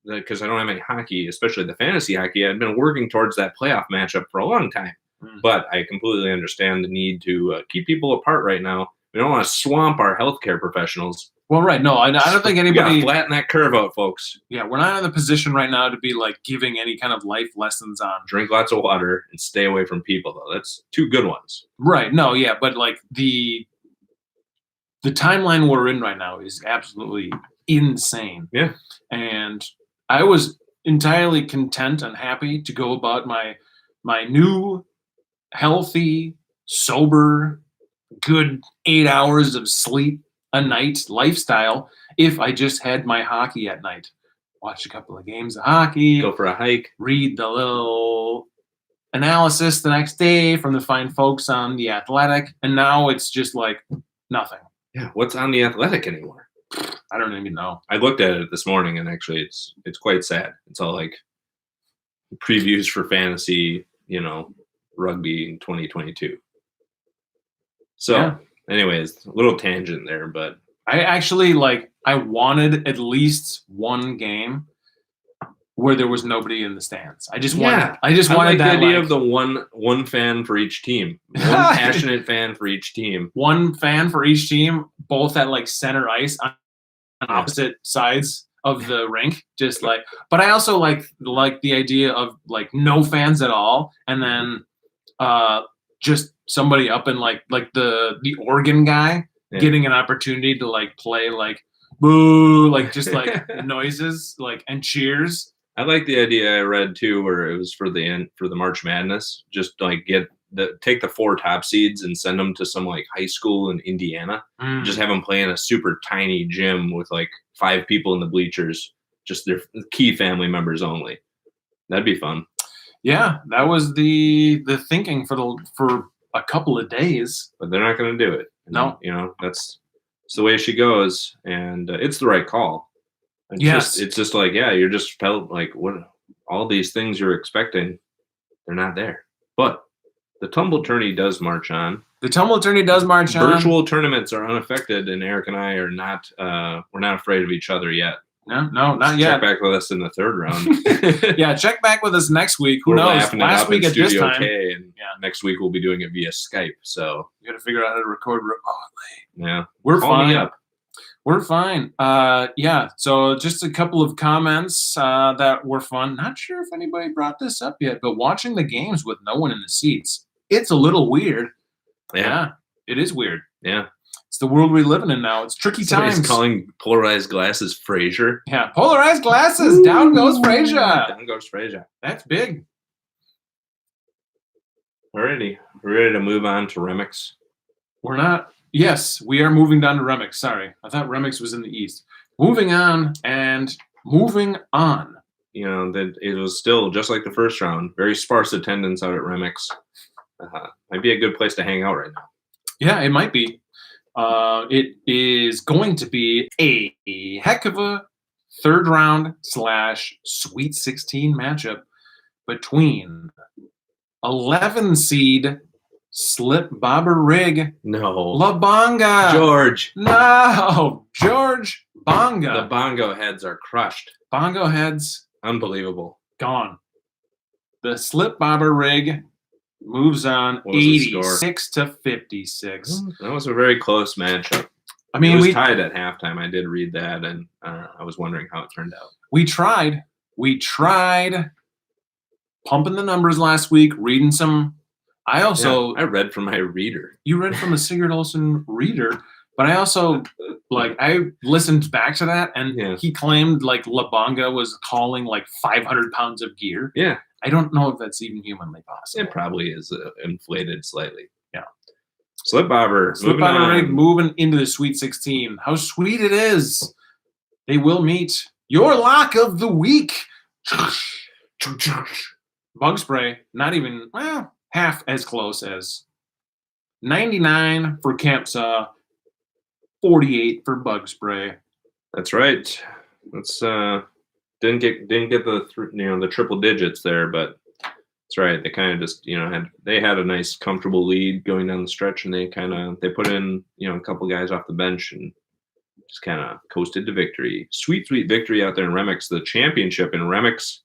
Speaker 1: because I don't have any hockey, especially the fantasy hockey. I've been working towards that playoff matchup for a long time, but I completely understand the need to keep people apart right now. We don't want to swamp our healthcare professionals.
Speaker 2: Well, right. No, I don't think anybody...
Speaker 1: flatten that curve out, folks.
Speaker 2: Yeah, we're not in the position right now to be, giving any kind of life lessons on...
Speaker 1: Drink lots of water and stay away from people, though. That's 2 good ones.
Speaker 2: Right. No, yeah, but, the timeline we're in right now is absolutely insane.
Speaker 1: Yeah.
Speaker 2: And I was entirely content and happy to go about my new, healthy, sober, good 8 hours of sleep a night lifestyle if I just had my hockey at night. Watch a couple of games of hockey.
Speaker 1: Go for a hike.
Speaker 2: Read the little analysis the next day from the fine folks on The Athletic. And now it's just nothing.
Speaker 1: Yeah, what's on The Athletic anymore?
Speaker 2: I don't even know.
Speaker 1: I looked at it this morning, and actually it's quite sad. It's all previews for fantasy, rugby in 2022. So... yeah. Anyways, a little tangent there, but
Speaker 2: I actually I wanted at least one game where there was nobody in the stands. I just wanted
Speaker 1: like
Speaker 2: that
Speaker 1: the idea of the one fan for each team, one passionate fan for each team,
Speaker 2: one fan for each team, both at center ice on opposite sides of the rink. Just but I also like the idea of no fans at all, and then just somebody up in the organ guy getting an opportunity to play boo, just noises and cheers.
Speaker 1: I like the idea I read too, where it was for the March Madness, just take the 4 top seeds and send them to some high school in Indiana. Just have them play in a super tiny gym with 5 people in the bleachers, just their key family members only. That'd be fun.
Speaker 2: Yeah, that was the thinking for a couple of days.
Speaker 1: But they're not going to do it.
Speaker 2: No.
Speaker 1: That's the way she goes, and it's the right call. And
Speaker 2: yes.
Speaker 1: It's just you're just felt what all these things you're expecting, they're not there. But the TumbleTourney does march on.
Speaker 2: The TumbleTourney does march on.
Speaker 1: Virtual tournaments are unaffected, and Eric and I are not we're not afraid of each other yet.
Speaker 2: No, not yet.
Speaker 1: Check back with us in the 3rd round.
Speaker 2: Yeah, check back with us next week. Who knows? Last week at this time.
Speaker 1: And next week we'll be doing it via Skype. So
Speaker 2: you got to figure out how to record remotely.
Speaker 1: Yeah,
Speaker 2: we're fine. We're fine. Yeah. So just a couple of comments that were fun. Not sure if anybody brought this up yet, but watching the games with no one in the seats, it's a little weird. Yeah, it is weird.
Speaker 1: Yeah.
Speaker 2: It's the world we're living in now. It's tricky times.
Speaker 1: Somebody's calling polarized glasses Frazier.
Speaker 2: Yeah, polarized glasses. Down goes Frazier.
Speaker 1: Down goes Frazier.
Speaker 2: That's big.
Speaker 1: Alrighty. We're ready to move on to Remix.
Speaker 2: We're not. Yes, we are moving down to Remix. Sorry. I thought Remix was in the East. Moving on and moving on.
Speaker 1: That it was still just like the first round. Very sparse attendance out at Remix. Might be a good place to hang out right now.
Speaker 2: Yeah, it might be. It is going to be a heck of a third round / Sweet 16 matchup between 11 seed Slip Bobber Rig.
Speaker 1: No.
Speaker 2: La Bonga.
Speaker 1: George.
Speaker 2: No. George Bonga.
Speaker 1: The Bongo heads are crushed.
Speaker 2: Bongo heads.
Speaker 1: Unbelievable.
Speaker 2: Gone. The Slip Bobber Rig moves on 86 to 56.
Speaker 1: That was a very close matchup.
Speaker 2: I mean,
Speaker 1: it was tied at halftime. I did read that, and I was wondering how it turned out.
Speaker 2: We tried pumping the numbers last week, reading some. I
Speaker 1: read from my reader.
Speaker 2: You read from a Sigurd Olsen reader, but I also I listened back to that, and he claimed La Bonga was calling 500 pounds of gear.
Speaker 1: Yeah.
Speaker 2: I don't know if that's even humanly possible.
Speaker 1: It probably is inflated slightly.
Speaker 2: Yeah.
Speaker 1: Slip Bobber
Speaker 2: Rig moving into the Sweet 16. How sweet it is. They will meet your lock of the week. Bug Spray, not even, half as close as 99 for Camp Saw, 48 for Bug Spray.
Speaker 1: That's right. That's didn't get the triple digits there, but that's right. They kind of just had a nice comfortable lead going down the stretch, and they put in a couple guys off the bench and just kind of coasted to victory. Sweet victory out there in Remix, the championship in Remix.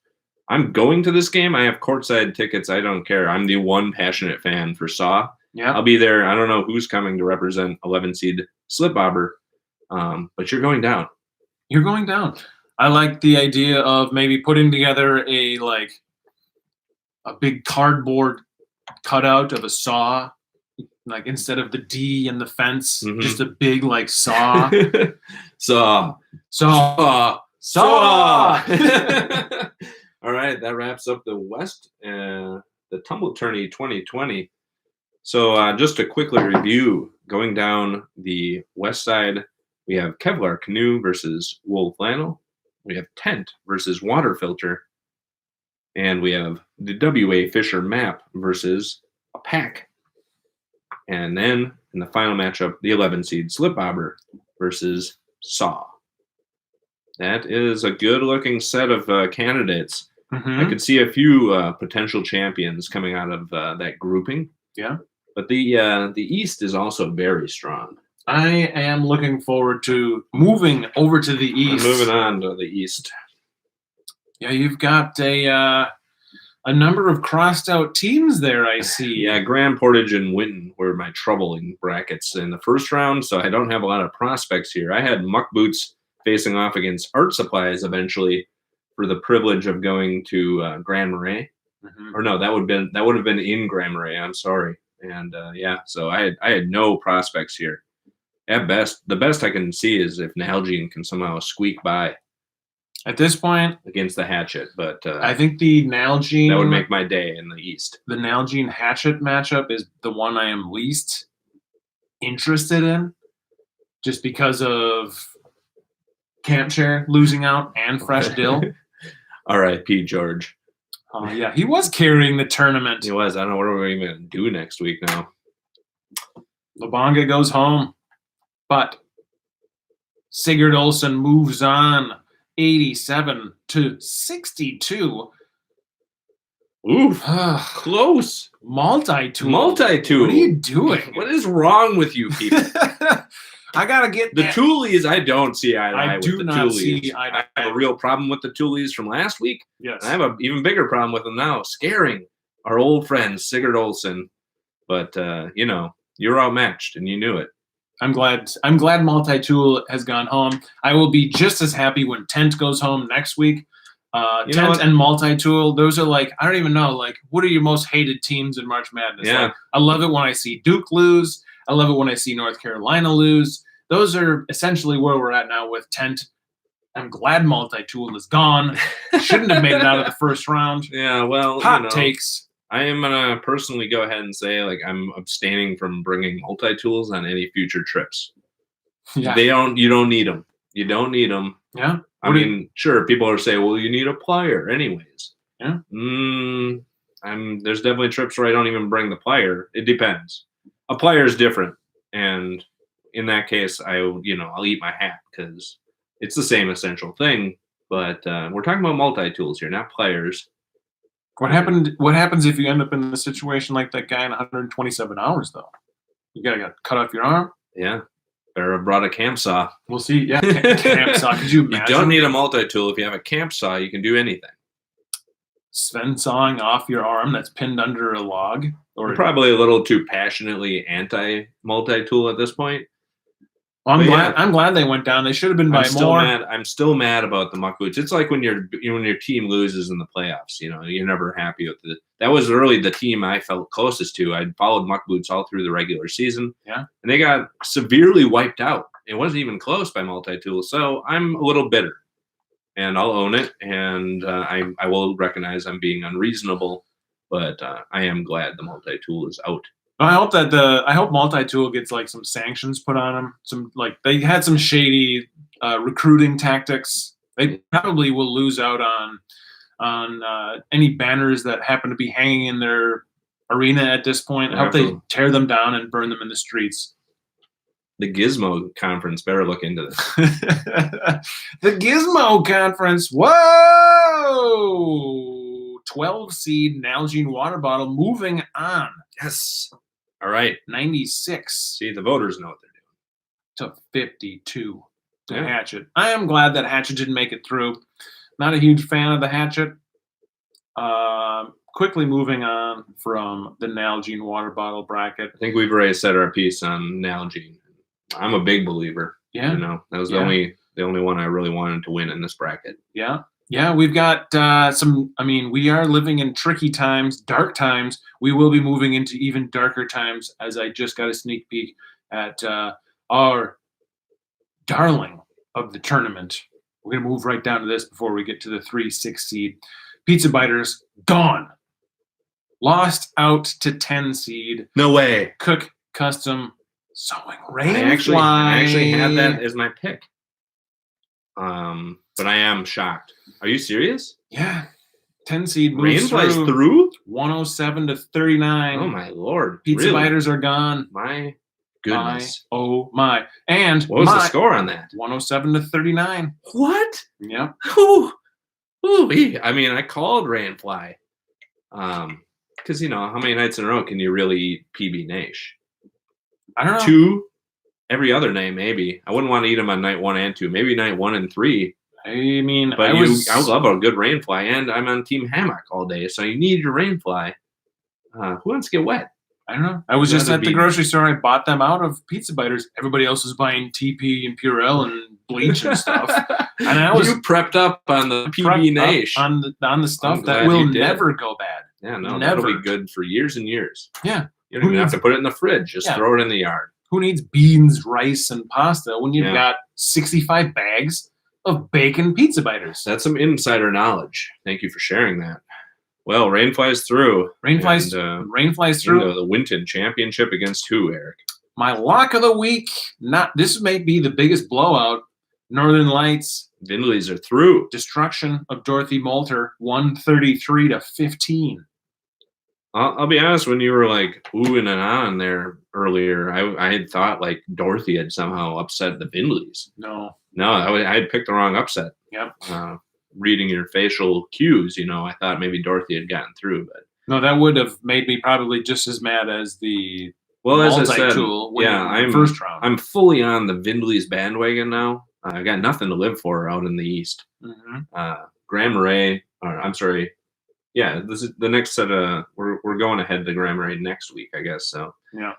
Speaker 1: I'm going to this game. I have courtside tickets. I don't care. I'm the one passionate fan for Saw.
Speaker 2: Yeah,
Speaker 1: I'll be there. I don't know who's coming to represent 11 seed Slip Bobber, but you're going down.
Speaker 2: You're going down. I like the idea of maybe putting together a big cardboard cutout of a saw, instead of the D and the fence, just a big saw.
Speaker 1: Saw. All right, that wraps up the West, the TumbleTourney 2020. So just to quickly review, going down the west side, we have Kevlar Canoe versus Wool Flannel. We have Tent versus Water Filter. And we have the WA Fisher Map versus a Pack. And then in the final matchup, the 11 seed Slip Bobber versus Saw. That is a good-looking set of candidates. I could see a few potential champions coming out of that grouping.
Speaker 2: Yeah.
Speaker 1: But the East is also very strong.
Speaker 2: I am looking forward to moving over to the East.
Speaker 1: Moving on to the East.
Speaker 2: Yeah, you've got a number of crossed-out teams there, I see.
Speaker 1: Yeah, Grand Portage and Winton were my troubling brackets in the first round, so I don't have a lot of prospects here. I had Muck Boots facing off against Art Supplies eventually for the privilege of going to Grand Marais. Or no, that would have been in Grand Marais. I'm sorry. And so I had no prospects here. At best, the best I can see is if Nalgene can somehow squeak by.
Speaker 2: At this point,
Speaker 1: against the Hatchet, but
Speaker 2: I think the Nalgene
Speaker 1: that would make my day in the East.
Speaker 2: The Nalgene Hatchet matchup is the one I am least interested in, just because of Camp Chair losing out and Fresh Dill.
Speaker 1: R.I.P. George.
Speaker 2: Oh yeah, he was carrying the tournament.
Speaker 1: He was. I don't know what we're even gonna do next week now.
Speaker 2: La Bonga goes home, but Sigurd Olsen moves on. 87 to 62.
Speaker 1: Oof. Close.
Speaker 2: Multi-tool.
Speaker 1: What are you
Speaker 2: doing?
Speaker 1: What is wrong with you people?
Speaker 2: I gotta get
Speaker 1: the Toolies. I don't see eye to eye with the
Speaker 2: Toolies.
Speaker 1: I have a real problem with the Toolies from last week.
Speaker 2: Yes.
Speaker 1: I have an even bigger problem with them now, scaring our old friend Sigurd Olsen. But you're outmatched, and you knew it.
Speaker 2: I'm glad Multi-Tool has gone home. I will be just as happy when Tent goes home next week. Tent and Multi-Tool, those are I don't even know, what are your most hated teams in March Madness?
Speaker 1: Yeah.
Speaker 2: I love it when I see Duke lose. I love it when I see North Carolina lose. Those are essentially where we're at now with Tent. I'm glad Multi-Tool is gone. Shouldn't have made it out of the first round.
Speaker 1: Yeah, well,
Speaker 2: Hot takes.
Speaker 1: I am gonna personally go ahead and say like I'm abstaining from bringing multi-tools on any future trips.
Speaker 2: Yeah.
Speaker 1: You don't need them. You don't need them.
Speaker 2: Yeah.
Speaker 1: I mean, sure, people are saying, well, you need a plier anyways.
Speaker 2: Yeah.
Speaker 1: There's definitely trips where I don't even bring the plier. It depends. A plier is different. And in that case, I'll eat my hat because it's the same essential thing. But we're talking about multi-tools here, not pliers.
Speaker 2: What happens if you end up in a situation like that guy in 127 hours, though? You gotta cut off your arm?
Speaker 1: Yeah. Better have brought a camp saw.
Speaker 2: We'll see. Yeah, camp saw. Could you imagine?
Speaker 1: You don't need a multi-tool. If you have a camp saw, you can do anything.
Speaker 2: Sven sawing off your arm that's pinned under a log?
Speaker 1: Or probably a little too passionately anti-multi-tool at this point.
Speaker 2: Well, I'm glad they went down. They should have been by more.
Speaker 1: I'm still mad about the muck boots. It's like when your team loses in the playoffs. You're never happy with it. That was really the team I felt closest to. I followed muck boots all through the regular season.
Speaker 2: Yeah,
Speaker 1: and they got severely wiped out. It wasn't even close by multi-tool. So I'm a little bitter, and I'll own it. And I will recognize I'm being unreasonable, but I am glad the multi-tool is out.
Speaker 2: I hope multi-tool gets like some sanctions put on them. They had some shady recruiting tactics. They probably will lose out on any banners that happen to be hanging in their arena at this point. I hope they tear them down and burn them in the streets.
Speaker 1: The Gizmo Conference better look into this.
Speaker 2: The Gizmo Conference. Whoa! 12 seed Nalgene water bottle moving on.
Speaker 1: Yes. All right.
Speaker 2: 96.
Speaker 1: See, the voters know what they're
Speaker 2: doing. To 52 to Hatchet. I am glad that Hatchet didn't make it through. Not a huge fan of the Hatchet. Quickly moving on from the Nalgene water bottle bracket.
Speaker 1: I think we've already said our piece on Nalgene. I'm a big believer.
Speaker 2: Yeah.
Speaker 1: That was the only one I really wanted to win in this bracket.
Speaker 2: Yeah. Yeah, we've got we are living in tricky times, dark times. We will be moving into even darker times, as I just got a sneak peek at our darling of the tournament. We're going to move right down to this before we get to the 3-6 seed. Pizza Biters, gone. Lost out to 10 seed.
Speaker 1: No way.
Speaker 2: Cook Custom Sewing
Speaker 1: Rainfly. I actually had that as my pick. But I am shocked. Are you serious?
Speaker 2: Yeah. 10 seed moves
Speaker 1: Rainfly's through
Speaker 2: 107 to 39.
Speaker 1: Oh my lord.
Speaker 2: Pizza Biters are gone.
Speaker 1: My goodness.
Speaker 2: My. And
Speaker 1: what was the score on that?
Speaker 2: 107 to 39.
Speaker 1: What?
Speaker 2: Yep.
Speaker 1: Ooh. I mean, I called Rainfly. Because how many nights in a row can you really eat PB Nash?
Speaker 2: I don't know.
Speaker 1: 2 every other night, maybe. I wouldn't want to eat them on night 1 and 2. Maybe night 1 and 3.
Speaker 2: I mean,
Speaker 1: but I love a good Rainfly, and I'm on Team Hammock all day, so you need your Rainfly. Who wants to get wet?
Speaker 2: I don't know. I was just at the grocery store. I bought them out of Pizza Biters. Everybody else was buying TP and Purell and bleach and stuff. And I was
Speaker 1: prepped up on the PB Nash
Speaker 2: on the stuff that will never go bad.
Speaker 1: Yeah, no, that'll be good for years and years.
Speaker 2: Yeah,
Speaker 1: you don't even have to put it in the fridge. Just throw it in the yard.
Speaker 2: Who needs beans, rice, and pasta when you've got 65 bags of bacon Pizza Biters?
Speaker 1: That's some insider knowledge. Thank you for sharing that. Well, Rainfly's through.
Speaker 2: Rainfly's through.
Speaker 1: Into the Winton Championship against who, Eric?
Speaker 2: My lock of the week. This may be the biggest blowout. Northern Lights.
Speaker 1: Vindleys are through.
Speaker 2: Destruction of Dorothy Moulter, 133 to 15.
Speaker 1: I'll be honest, when you were like oohing and on there earlier, I had thought like Dorothy had somehow upset the Vindleys.
Speaker 2: No,
Speaker 1: I had picked the wrong upset.
Speaker 2: Yep.
Speaker 1: Reading your facial cues, I thought maybe Dorothy had gotten through, but
Speaker 2: no, that would have made me probably just as mad as the
Speaker 1: as I said,
Speaker 2: I'm first round.
Speaker 1: I'm fully on the Vindleys bandwagon now. I got nothing to live for out in the East.
Speaker 2: Mm-hmm.
Speaker 1: Grand Marais, I'm sorry. Yeah, this is the next set of. We're going ahead to Grand Marais next week, I guess. So yeah.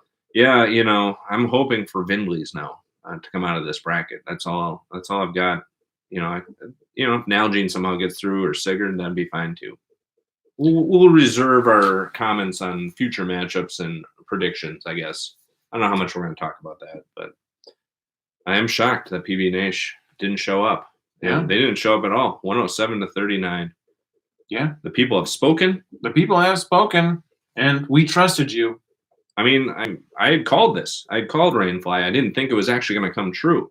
Speaker 1: I'm hoping for Vindleys now to come out of this bracket. That's all I've got. If Nalgene somehow gets through or Sigurd, that'd be fine too. We'll reserve our comments on future matchups and predictions, I guess. I don't know how much we're going to talk about that, but I am shocked that PB Nash didn't show up.
Speaker 2: Yeah,
Speaker 1: they didn't show up at all. 107 to 39.
Speaker 2: Yeah.
Speaker 1: The people have spoken.
Speaker 2: The people have spoken, and we trusted you.
Speaker 1: I mean, I had called this. I had called Rainfly. I didn't think it was actually going to come true.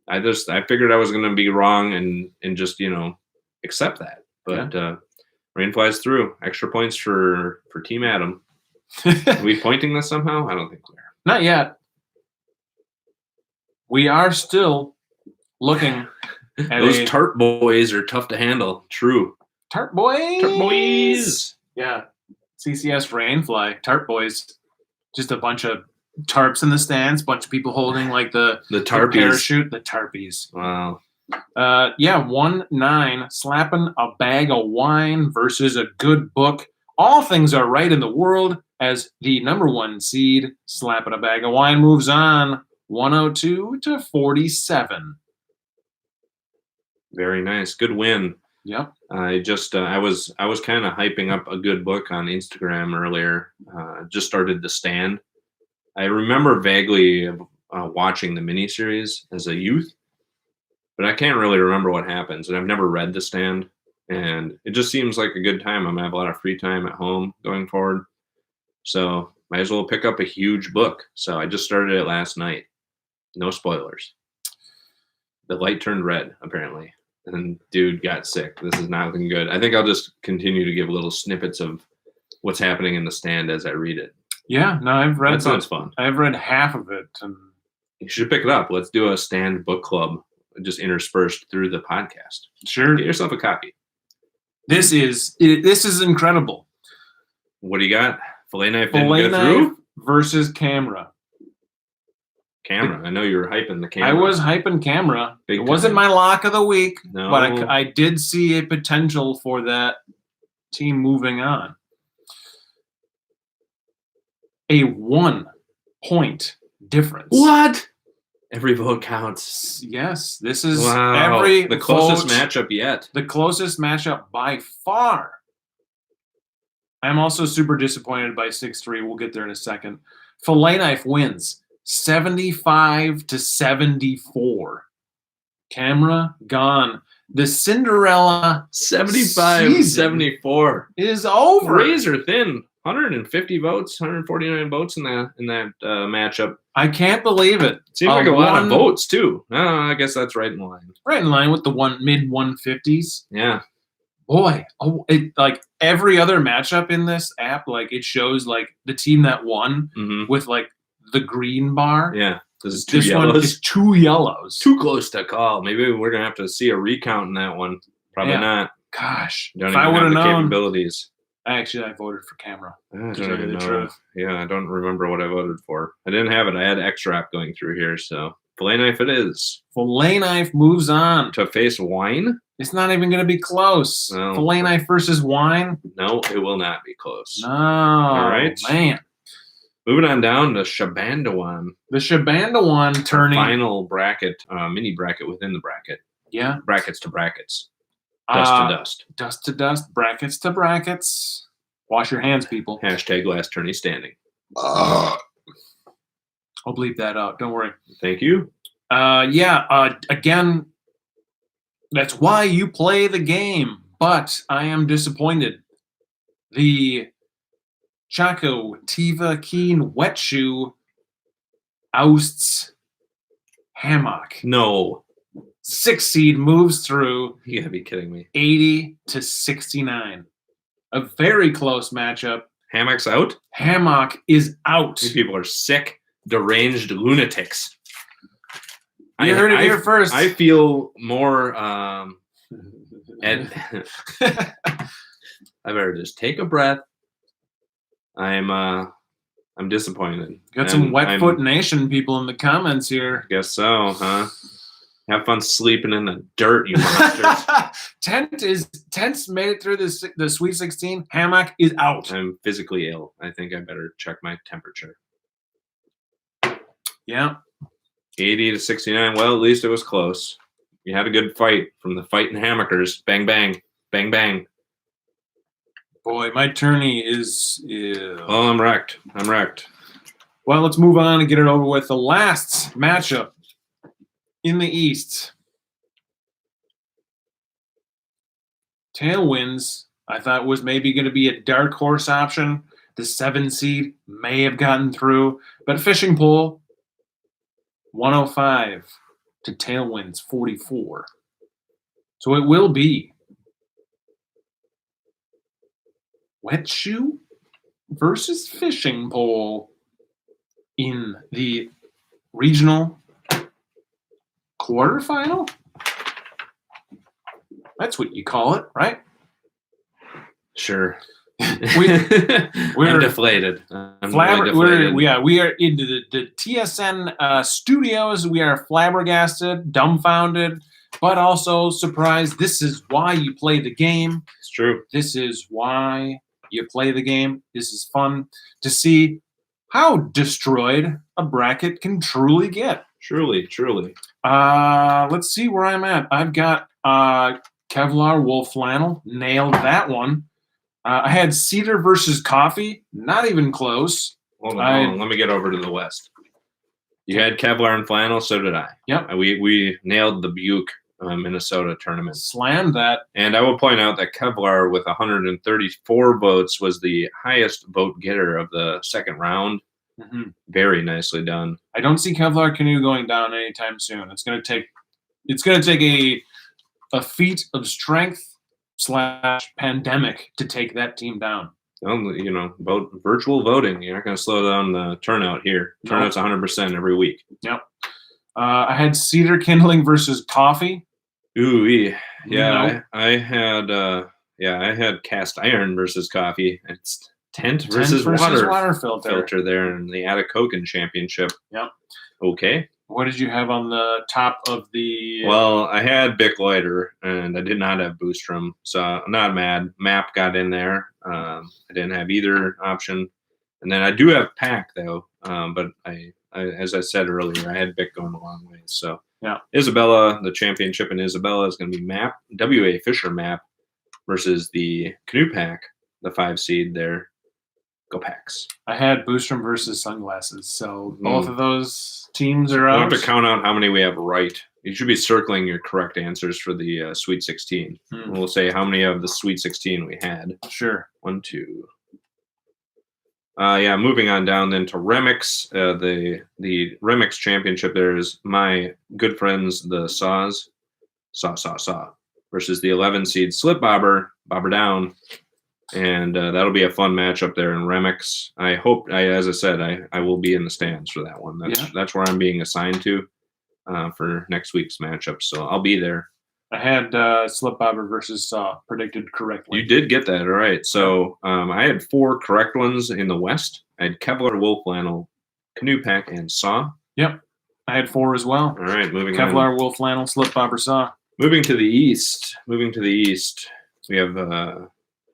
Speaker 1: I figured I was going to be wrong and just, accept that. But Rainfly's through. Extra points for Team Adam. Are we pointing this somehow? I don't think we are.
Speaker 2: Not yet. We are still looking at
Speaker 1: those Tart boys are tough to handle. True.
Speaker 2: Tart boys.
Speaker 1: Tart boys.
Speaker 2: Yeah. CCS Rainfly. Tart boys. Just a bunch of tarps in the stands. Bunch of people holding like the
Speaker 1: Tarpies.
Speaker 2: The parachute. The Tarpies.
Speaker 1: Wow.
Speaker 2: 1-9. Slapping a bag of wine versus a good book. All things are right in the world as the number 1 seed. Slapping a bag of wine moves on. 102-47.
Speaker 1: Very nice. Good win.
Speaker 2: Yep.
Speaker 1: I was kind of hyping up a good book on Instagram earlier. Just started The Stand. I remember vaguely watching the miniseries as a youth, but I can't really remember what happens. And I've never read The Stand, and it just seems like a good time. I'm gonna have a lot of free time at home going forward, so might as well pick up a huge book. So I just started it last night. No spoilers. The light turned red, apparently. And dude got sick. This is not looking good. I think I'll just continue to give little snippets of what's happening in The Stand as I read it.
Speaker 2: Yeah, no, I've read
Speaker 1: that sounds fun.
Speaker 2: I've read half of it, and
Speaker 1: you should pick it up. Let's do a Stand book club, just interspersed through the podcast.
Speaker 2: Sure,
Speaker 1: get yourself a copy.
Speaker 2: This is incredible.
Speaker 1: What do you got? Fillet knife didn't go through
Speaker 2: versus camera.
Speaker 1: I know you were hyping the camera.
Speaker 2: I was hyping camera.
Speaker 1: Big
Speaker 2: it wasn't my lock of the week,
Speaker 1: no.
Speaker 2: But I did see a potential for that team moving on. A 1-point difference.
Speaker 1: What? Every vote counts.
Speaker 2: Yes, this is
Speaker 1: the closest matchup yet.
Speaker 2: The closest matchup by far. I'm also super disappointed by 6-3. We'll get there in a second. Fillet knife wins 75-74. Camera gone. The Cinderella
Speaker 1: 75-74
Speaker 2: is over.
Speaker 1: Razor thin. 150 votes, 149 votes in that matchup.
Speaker 2: I can't believe it.
Speaker 1: Seems like a lot of votes too. I guess that's right in line.
Speaker 2: Right in line with the mid 150s.
Speaker 1: Yeah.
Speaker 2: Boy, like every other matchup in this app, like it shows like the team that won with like the green bar.
Speaker 1: Yeah. This
Speaker 2: yellows. One is 2 yellows.
Speaker 1: Too close to call. Maybe we're gonna have to see a recount in that one. Probably not.
Speaker 2: Gosh,
Speaker 1: don't even have the capabilities.
Speaker 2: I voted for camera.
Speaker 1: I don't even know. Yeah, I don't remember what I voted for. I didn't have it. I had X Wrap going through here, so fillet knife it is.
Speaker 2: Fillet knife moves on
Speaker 1: to face wine.
Speaker 2: It's not even going to be close.
Speaker 1: No.
Speaker 2: Fillet knife versus wine.
Speaker 1: No, it will not be close.
Speaker 2: No, all right, man.
Speaker 1: Moving on down to Shabandawan.
Speaker 2: The Shabandawan turning
Speaker 1: final bracket, mini bracket within the bracket.
Speaker 2: Yeah,
Speaker 1: brackets to brackets. Dust to dust.
Speaker 2: Dust to dust. Brackets to brackets. Wash your hands, people.
Speaker 1: Hashtag last tourney standing.
Speaker 2: I'll bleep that out. Don't worry.
Speaker 1: Thank you.
Speaker 2: Again, that's why you play the game. But I am disappointed. The Chaco Tiva Keen Wet Shoe ousts Hammock.
Speaker 1: No.
Speaker 2: 6 seed moves through.
Speaker 1: You gotta be kidding me.
Speaker 2: 80-69. A very close matchup.
Speaker 1: Hammock's out?
Speaker 2: Hammock is out.
Speaker 1: These people are sick, deranged lunatics.
Speaker 2: You heard it here first.
Speaker 1: I feel more I better just take a breath. I'm disappointed.
Speaker 2: Got some Wetfoot Nation people in the comments here.
Speaker 1: Guess so, huh? Have fun sleeping in the dirt, you monsters.
Speaker 2: Tent's made it through the Sweet 16. Hammock is out.
Speaker 1: I'm physically ill. I think I better check my temperature.
Speaker 2: Yeah.
Speaker 1: 80-69. Well, at least it was close. You had a good fight from the fighting Hammockers. Bang, bang. Bang, bang.
Speaker 2: Boy, my tourney is...
Speaker 1: Oh, I'm wrecked.
Speaker 2: Well, let's move on and get it over with. The last matchup in the East. Tailwinds, I thought was maybe going to be a dark horse option. The 7 seed may have gotten through, but Fishing Pole, 105 to Tailwinds, 44. So it will be Wet Shoe versus Fishing Pole in the regional quarterfinal. That's what you call it, right?
Speaker 1: Sure.
Speaker 2: I'm
Speaker 1: deflated. Really deflated.
Speaker 2: We are into the TSN studios. We are flabbergasted, dumbfounded, but also surprised. This is why you play the game.
Speaker 1: It's true.
Speaker 2: This is why you play the game. This is fun to see how destroyed a bracket can truly get.
Speaker 1: Truly.
Speaker 2: Let's see where I'm at. I've got Kevlar Wool Flannel. Nailed that one. I had Cedar versus Coffee. Not even close.
Speaker 1: Hold on. Let me get over to the West. You had Kevlar and Flannel. So did I.
Speaker 2: Yep.
Speaker 1: We nailed the Buke Minnesota tournament.
Speaker 2: Slammed that.
Speaker 1: And I will point out that Kevlar with 134 votes was the highest vote getter of the second round.
Speaker 2: Mm-hmm.
Speaker 1: Very nicely done.
Speaker 2: I don't see Kevlar Canoe going down anytime soon. It's going to take a feat of strength / pandemic to take that team down.
Speaker 1: Virtual voting. You're not going to slow down the turnout here. Turnout's 100% every week.
Speaker 2: Yep. I had Cedar Kindling versus Coffee.
Speaker 1: Ooh, yeah. I had Cast Iron versus Coffee. It's tent versus water filter there in the Atacocan Championship.
Speaker 2: Yep.
Speaker 1: Okay.
Speaker 2: What did you have on the top of the...
Speaker 1: Well, I had Bic Lighter, and I did not have Boostrom, so I'm not mad. Map got in there. I didn't have either option. And then I do have Pack, though, but I as I said earlier, I had Bic going a long way. So
Speaker 2: yeah,
Speaker 1: Isabella, the championship in Isabella is going to be Map, W.A. Fisher Map versus the Canoe Pack, the 5 seed there. Go Packs.
Speaker 2: I had Boostrom versus Sunglasses, so both of those teams are out.
Speaker 1: We'll have to count out how many we have right. You should be circling your correct answers for the Sweet 16. We'll say how many of the Sweet 16 we had.
Speaker 2: Sure.
Speaker 1: 1, 2. Moving on down then to Remix. The Remix championship, there is my good friends, the Saw, versus the 11 seed Slip Bobber Down. And that'll be a fun matchup there in Remix. I hope, as I said, I will be in the stands for that one. That's where I'm being assigned to for next week's matchup. So I'll be there.
Speaker 2: I had Slip Bobber versus Saw predicted correctly.
Speaker 1: You did get that, all right. So I had 4 correct ones in the West. I had Kevlar, Wool Flannel, Canoe Pack, and Saw.
Speaker 2: Yep. I had 4 as well.
Speaker 1: All right, moving
Speaker 2: Kevlar,
Speaker 1: on.
Speaker 2: Wool Flannel, Slip Bobber, Saw.
Speaker 1: Moving to the East, we have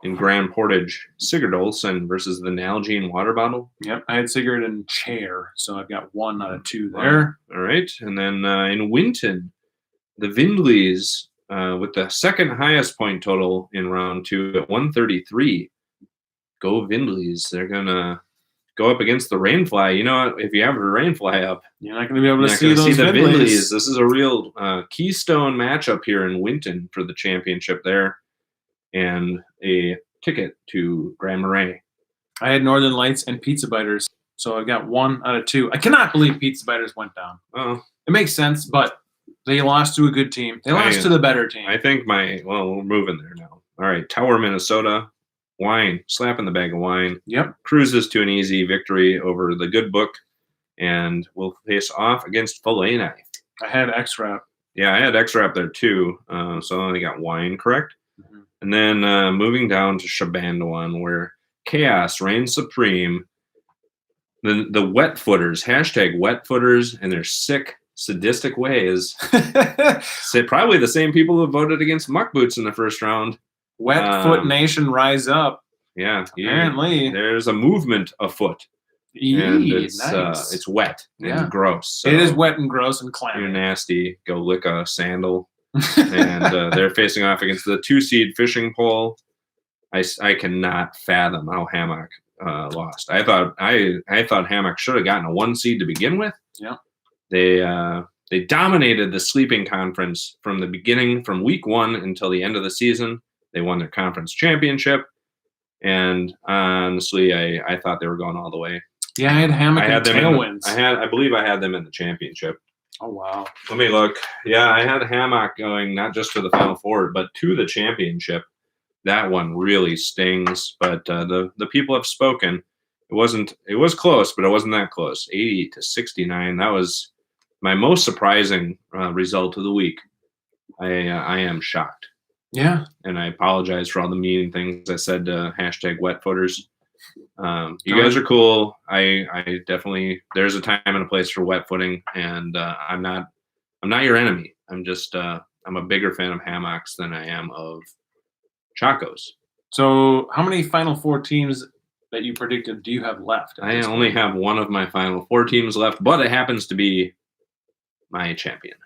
Speaker 1: in Grand Portage, Sigurd Olsen versus the Nalgene Water Bottle.
Speaker 2: Yep, I had Sigurd and Chair, so I've got 1 out of 2 there.
Speaker 1: All right, and then in Winton, the Vindleys with the second highest point total in round 2 at 133. Go Vindleys. They're going to go up against the Rainfly. You know, if you have a Rainfly up,
Speaker 2: you're not going to be able to see those Vindleys.
Speaker 1: This is a real keystone matchup here in Winton for the championship there. And a ticket to Grand Marais.
Speaker 2: I had Northern Lights and Pizza Biters, so I got 1 out of 2. I cannot believe Pizza Biters went down.
Speaker 1: Oh,
Speaker 2: it makes sense, but they lost to a good team. They lost to the better team.
Speaker 1: I think we're moving there now. All right, Tower, Minnesota. Wine, slap in the bag of wine.
Speaker 2: Yep.
Speaker 1: Cruises to an easy victory over the Good Book, and we'll face off against Fillet Knife.
Speaker 2: I had X-Rap.
Speaker 1: Yeah, I had X-Rap there too, so I only got wine correct. Mm-hmm. And then moving down to Shabandawan, where chaos reigns supreme. The wet footers, hashtag wet footers, and their sick, sadistic ways. Probably the same people who voted against Muck Boots in the first round.
Speaker 2: Wet Foot Nation, rise up.
Speaker 1: Yeah.
Speaker 2: Apparently.
Speaker 1: There's a movement afoot. And it's
Speaker 2: nice.
Speaker 1: It's wet and gross. So
Speaker 2: it is wet and gross and clammy.
Speaker 1: You're nasty. Go lick a sandal. And they're facing off against the 2-seed Fishing Pole. I cannot fathom how Hammock lost. I thought Hammock should have gotten a 1 seed to begin with.
Speaker 2: Yeah.
Speaker 1: They dominated the sleeping conference from the beginning, from week 1 until the end of the season. They won their conference championship, and honestly, I thought they were going all the way.
Speaker 2: Yeah, I had Hammock and Tailwinds.
Speaker 1: I believe I had them in the championship.
Speaker 2: Oh, wow.
Speaker 1: Let me look. Yeah, I had Hammock going not just to the Final Four, but to the championship. That one really stings, but the people have spoken. It was close, but it wasn't that close. 80-69. That was my most surprising result of the week. I am shocked.
Speaker 2: Yeah.
Speaker 1: And I apologize for all the mean things I said to #wetfooters. You guys are cool. I definitely, there's a time and a place for wet footing, and I'm not your enemy. I'm just I'm a bigger fan of hammocks than I am of Chacos.
Speaker 2: So how many Final Four teams that you predicted do you have left?
Speaker 1: I only have one of my Final Four teams left, but it happens to be my champion.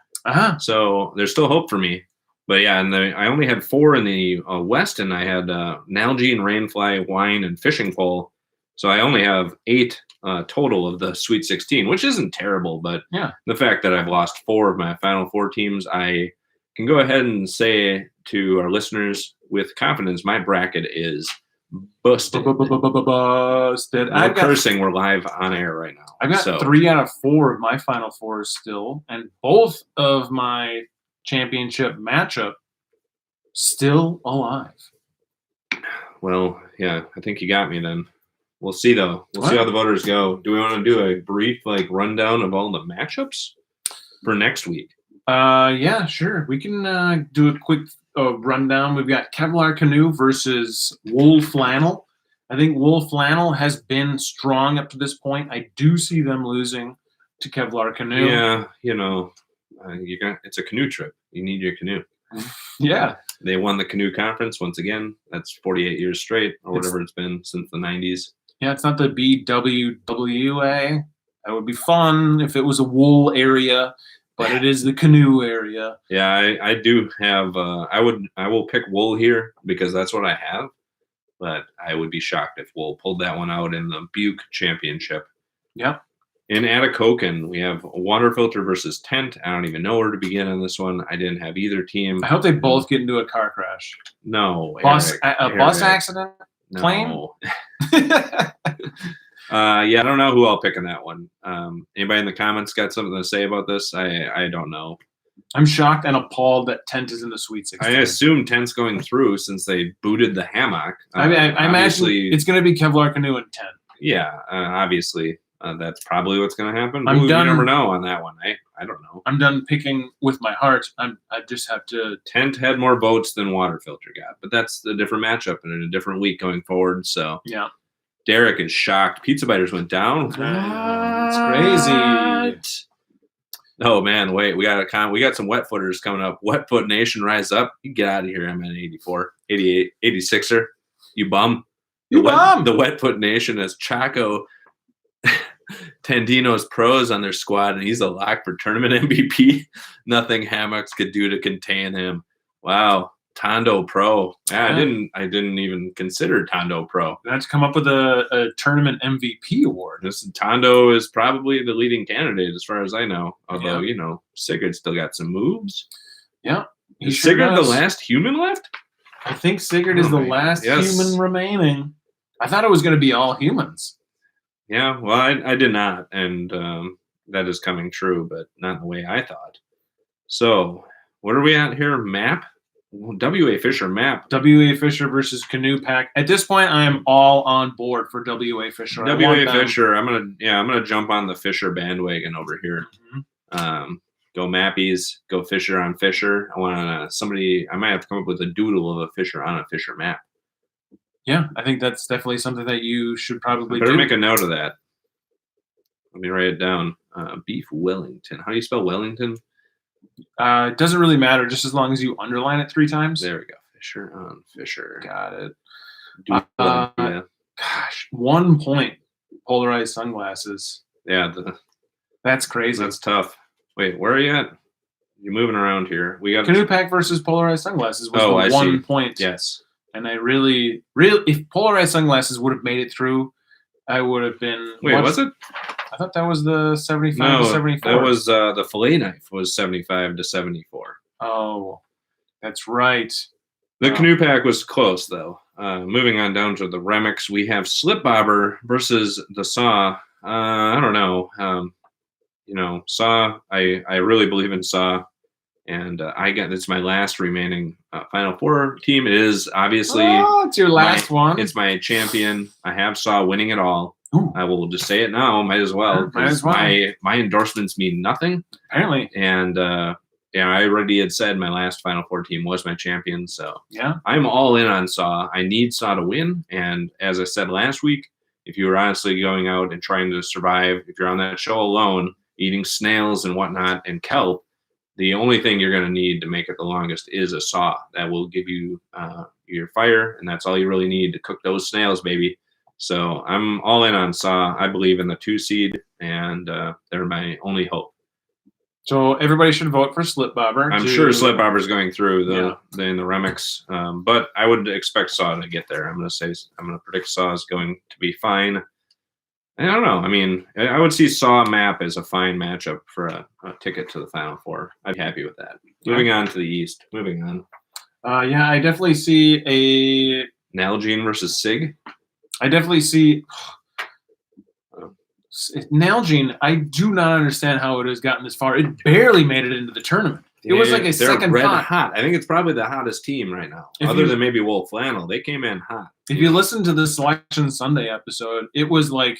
Speaker 1: So there's still hope for me. But yeah, and I only had 4 in the West, and I had Nalgene, Rainfly, Wine, and Fishing Pole. So I only have 8 total of the Sweet 16, which isn't terrible. But
Speaker 2: yeah,
Speaker 1: the fact that I've lost 4 of my Final Four teams, I can go ahead and say to our listeners with confidence, my bracket is busted.
Speaker 2: Busted.
Speaker 1: No cursing. We're live on air right now.
Speaker 2: I've got 3 out of 4 of my Final Fours still, and both of my championship matchup still alive.
Speaker 1: Well, yeah, I think you got me then. We'll see, though. We'll see how the voters go. Do we want to do a brief rundown of all the matchups for next week?
Speaker 2: Yeah, sure. We can do a quick rundown. We've got Kevlar Canoe versus Wool Flannel. I think Wool Flannel has been strong up to this point. I do see them losing to Kevlar Canoe.
Speaker 1: Yeah, it's a canoe trip. You need your canoe.
Speaker 2: Yeah.
Speaker 1: They won the canoe conference once again. That's 48 years straight, or whatever it's been since the 90s.
Speaker 2: Yeah, it's not the BWWA. That would be fun if it was a wool area, but it is the canoe area.
Speaker 1: Yeah, I do have. I will pick Wool here because that's what I have. But I would be shocked if Wool pulled that one out in the Buke Championship.
Speaker 2: Yep.
Speaker 1: In Atikokan, we have Water Filter versus Tent. I don't even know where to begin on this one. I didn't have either team.
Speaker 2: I hope they both get into a car crash.
Speaker 1: No.
Speaker 2: Bus accident?
Speaker 1: No.
Speaker 2: Plane?
Speaker 1: Yeah, I don't know who I'll pick in that one. Anybody in the comments got something to say about this? I don't know.
Speaker 2: I'm shocked and appalled that Tent is in the Sweet 16.
Speaker 1: I assume Tent's going through since they booted the hammock.
Speaker 2: I imagine it's going to be Kevlar Canoe and Tent.
Speaker 1: Yeah, obviously. That's probably what's going to happen.
Speaker 2: You
Speaker 1: never know on that one. I don't know.
Speaker 2: I'm done picking with my heart. I just have to.
Speaker 1: Tent had more votes than Water Filter got, but that's a different matchup and in a different week going forward. So
Speaker 2: yeah,
Speaker 1: Derek is shocked. Pizza Biters went down.
Speaker 2: It's crazy.
Speaker 1: Oh man, wait, we got some wet footers coming up. Wet Foot Nation, rise up! You get out of here. I'm at 84, 88, 86er. You bum. The Wet Foot Nation has Chaco Tandino's pros on their squad, and he's a lock for tournament MVP. Nothing hammocks could do to contain him. Wow, Tondo Pro. Yeah, I didn't even consider Tondo Pro.
Speaker 2: That's come up with a tournament MVP award.
Speaker 1: Tondo is probably the leading candidate as far as I know. Although Sigurd still got some moves.
Speaker 2: Yeah,
Speaker 1: is Sigurd the last human left?
Speaker 2: I think Sigurd is the last human remaining. I thought it was going to be all humans.
Speaker 1: Yeah, well, I did not, and that is coming true, but not the way I thought. So, what are we at here? Map? W.A. Fisher map.
Speaker 2: W.A. Fisher versus Canoe Pack. At this point, I am all on board for W.A. Fisher.
Speaker 1: W.A. Fisher. I'm gonna jump on the Fisher bandwagon over here.
Speaker 2: Mm-hmm.
Speaker 1: Go Mappies. Go Fisher on Fisher. I want I might have to come up with a doodle of a Fisher on a Fisher map.
Speaker 2: Yeah, I think that's definitely something that you should probably
Speaker 1: do. Make a note of that. Let me write it down. Beef Wellington. How do you spell Wellington?
Speaker 2: It doesn't really matter, just as long as you underline it 3 times.
Speaker 1: There we go. Fisher on Fisher.
Speaker 2: Got it.
Speaker 1: Yeah.
Speaker 2: Gosh, 1 point. Polarized sunglasses.
Speaker 1: Yeah.
Speaker 2: That's crazy.
Speaker 1: That's tough. Wait, where are you at? You're moving around here. We got
Speaker 2: Canoe Pack versus Polarized sunglasses was 1 point.
Speaker 1: Yes.
Speaker 2: And I really, if Polarized Sunglasses would have made it through, I would have been.
Speaker 1: Wait, was it?
Speaker 2: I thought that was the 75 to 74.
Speaker 1: That was the fillet knife was 75 to 74.
Speaker 2: Oh, that's right.
Speaker 1: The canoe pack was close, though. Moving on down to the Remix, we have Slip Bobber versus the Saw. I don't know. Saw, I really believe in Saw. And it's my last remaining Final Four team. It is obviously
Speaker 2: it's your last one.
Speaker 1: It's my champion. I have Saw winning it all.
Speaker 2: Ooh.
Speaker 1: I will just say it now. Might as well.
Speaker 2: Might as well.
Speaker 1: My endorsements mean nothing.
Speaker 2: Apparently.
Speaker 1: And I already had said my last Final Four team was my champion. So
Speaker 2: yeah,
Speaker 1: I'm all in on Saw. I need Saw to win. And as I said last week, if you were honestly going out and trying to survive, if you're on that show alone, eating snails and whatnot and kelp, the only thing you're going to need to make it the longest is a Saw. That will give you your fire, and that's all you really need to cook those snails, baby. So I'm all in on Saw. I believe in the 2 seed, and they're my only hope.
Speaker 2: So everybody should vote for Slip Bobber.
Speaker 1: I'm sure Slip Bobber's going through in the Remix, but I would expect Saw to get there. I'm going to predict Saw is going to be fine. I don't know. I mean, I would see Saw map as a fine matchup for a ticket to the Final Four. I'd be happy with that. Yeah. Moving on to the East. Moving on.
Speaker 2: I definitely see a
Speaker 1: Nalgene versus Sig.
Speaker 2: I definitely see Nalgene. I do not understand how it has gotten this far. It barely made it into the tournament. It was like a second
Speaker 1: red hot. I think it's probably the hottest team right now, other than maybe Wolf Flannel. They came in hot.
Speaker 2: If you listen to the Selection Sunday episode, it was like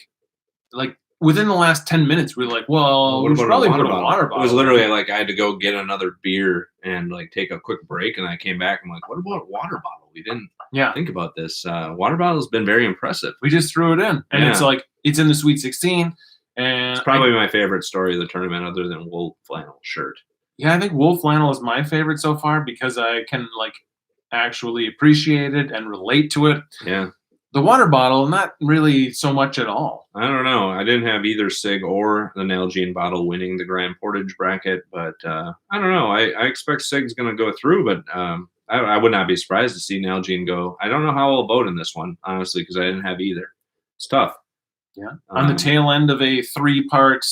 Speaker 2: within the last 10 minutes, we were like, well, we should probably put a water bottle.
Speaker 1: It was literally like I had to go get another beer and like take a quick break, and I came back and I'm like, what about a water bottle? We didn't think about this. Water bottle has been very impressive.
Speaker 2: We just threw it in, and it's like it's in the Sweet 16, and
Speaker 1: it's probably my favorite story of the tournament, other than Wolf Flannel shirt.
Speaker 2: Yeah, I think Wolf Flannel is my favorite so far because I can actually appreciate it and relate to it.
Speaker 1: Yeah.
Speaker 2: The water bottle, not really so much at all.
Speaker 1: I don't know. I didn't have either Sig or the Nalgene bottle winning the Grand Portage bracket, but I don't know. I expect Sig's going to go through, but I would not be surprised to see Nalgene go. I don't know how I'll vote in this one, honestly, because I didn't have either. It's tough.
Speaker 2: Yeah. On the tail end of a 3-part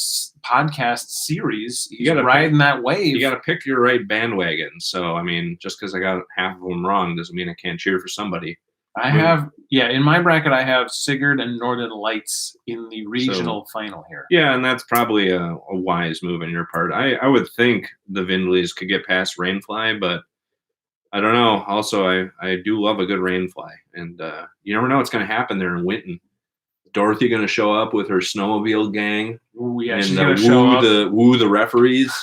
Speaker 2: podcast series, he's riding that wave.
Speaker 1: You got to pick your right bandwagon. So, I mean, just because I got half of them wrong doesn't mean I can't cheer for somebody.
Speaker 2: In my bracket, I have Sigurd and Northern Lights in the regional final here.
Speaker 1: Yeah, and that's probably a wise move on your part. I would think the Vindleys could get past Rainfly, but I don't know. Also, I do love a good Rainfly, and you never know what's going to happen there in Winton. Dorothy going to show up with her snowmobile gang?
Speaker 2: Ooh, yeah,
Speaker 1: and
Speaker 2: she's going to show up.
Speaker 1: Woo the referees?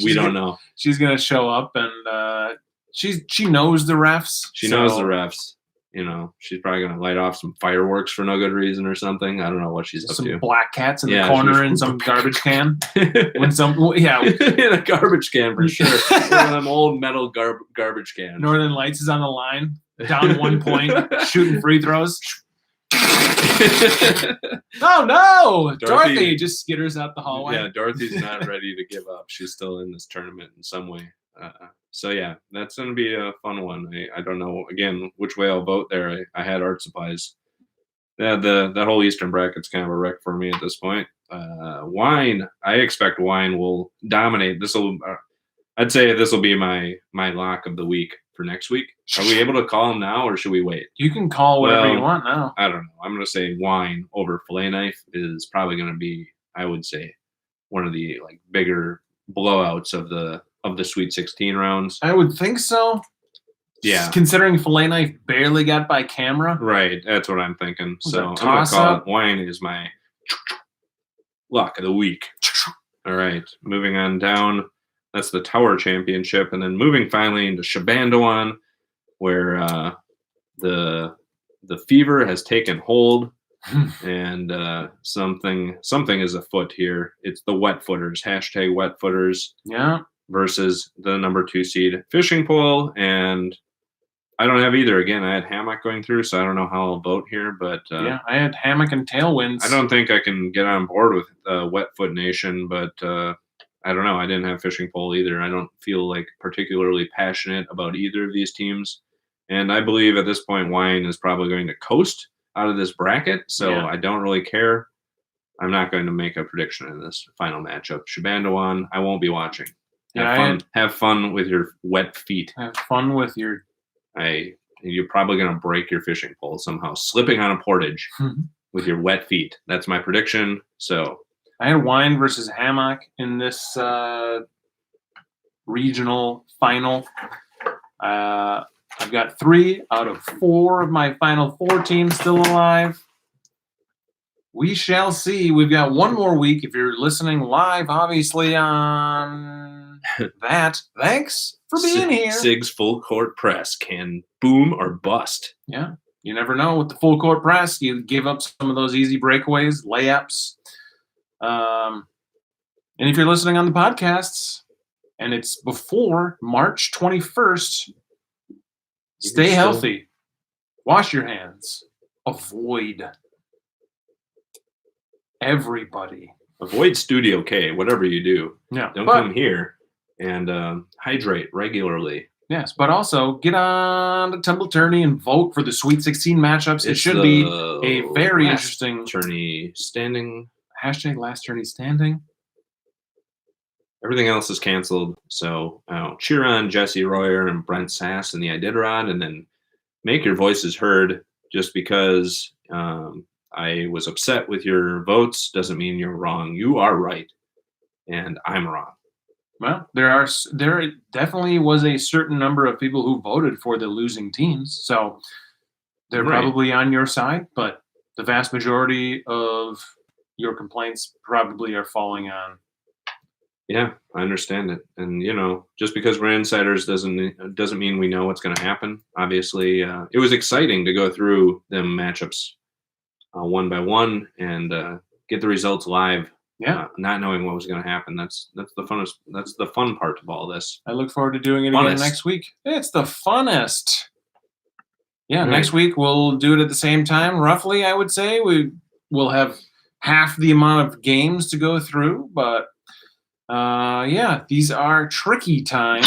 Speaker 1: We don't know.
Speaker 2: She's going to show up, and she knows the refs.
Speaker 1: She knows the refs. You know, she's probably going to light off some fireworks for no good reason or something. I don't know what she's up to.
Speaker 2: Some black cats in the corner in some garbage can. In a
Speaker 1: garbage can for sure. One of them old metal garbage cans.
Speaker 2: Northern Lights is on the line, down 1 point, shooting free throws. Oh no! Dorothy just skitters out the hallway.
Speaker 1: Yeah, Dorothy's not ready to give up. She's still in this tournament in some way. So yeah, that's going to be a fun one. I don't know again which way I'll vote there. I had art supplies. Yeah, that whole Eastern bracket's kind of a wreck for me at this point. Wine, I expect Wine will dominate. I'd say this will be my lock of the week for next week. Are we able to call them now, or should we wait?
Speaker 2: You can call whatever you want now.
Speaker 1: I don't know. I'm going to say Wine over Filet Knife is probably going to be, I would say, one of the bigger blowouts of the Sweet 16 rounds.
Speaker 2: I would think so.
Speaker 1: Yeah.
Speaker 2: Considering Filet Knife barely got by camera.
Speaker 1: Right. That's what I'm thinking. So I'm going to call it. Wine is my lock of the week. All right. Moving on down. That's the Tower Championship. And then moving finally into Shabandawan, where the fever has taken hold. And something is afoot here. It's the wet footers. # wet footers.
Speaker 2: Yeah.
Speaker 1: Versus the number 2 seed Fishing Pole, and I don't have either. Again, I had Hammock going through, so I don't know how I'll vote here. But
Speaker 2: I had Hammock and Tailwinds.
Speaker 1: I don't think I can get on board with Wet Foot Nation, but I don't know. I didn't have Fishing Pole either. I don't feel particularly passionate about either of these teams, and I believe at this point Wine is probably going to coast out of this bracket, so I don't really care. I'm not going to make a prediction in this final matchup. Shabandawan, I won't be watching. Have fun with your wet feet.
Speaker 2: Have fun with your
Speaker 1: you're probably going to break your fishing pole somehow, slipping on a portage with your wet feet. That's my prediction. So
Speaker 2: I had wine versus hammock in this regional final. I've got 3 out of 4 of my final 4 teams still alive. We shall see. We've got one more week. If you're listening live, obviously, on that, thanks for being here.
Speaker 1: Sig's full court press can boom or bust.
Speaker 2: Yeah. You never know with the full court press. You give up some of those easy breakaways, layups. And if you're listening on the podcasts and it's before March 21st, stay healthy. Wash your hands. Avoid everybody.
Speaker 1: Avoid Studio K, whatever you do.
Speaker 2: Yeah.
Speaker 1: Don't come here, and hydrate regularly.
Speaker 2: Yes, but also get on to TumbleTourney and vote for the Sweet 16 matchups. It should be a very interesting
Speaker 1: tourney standing.
Speaker 2: Hashtag last tourney standing.
Speaker 1: Everything else is canceled. So cheer on Jesse Royer and Brent Sass and the Iditarod, and then make your voices heard. Just because I was upset with your votes doesn't mean you're wrong. You are right, and I'm wrong.
Speaker 2: Well, there definitely was a certain number of people who voted for the losing teams, so they're probably on your side. But the vast majority of your complaints probably are falling on.
Speaker 1: Yeah, I understand it, and just because we're insiders doesn't mean we know what's going to happen. Obviously, it was exciting to go through them matchups one by one and get the results live.
Speaker 2: Yeah,
Speaker 1: not knowing what was going to happen. That's the funnest. That's the fun part of all this.
Speaker 2: I look forward to doing it again next week. It's the funnest. Yeah, next week we'll do it at the same time. Roughly, I would say we'll have half the amount of games to go through, but these are tricky times.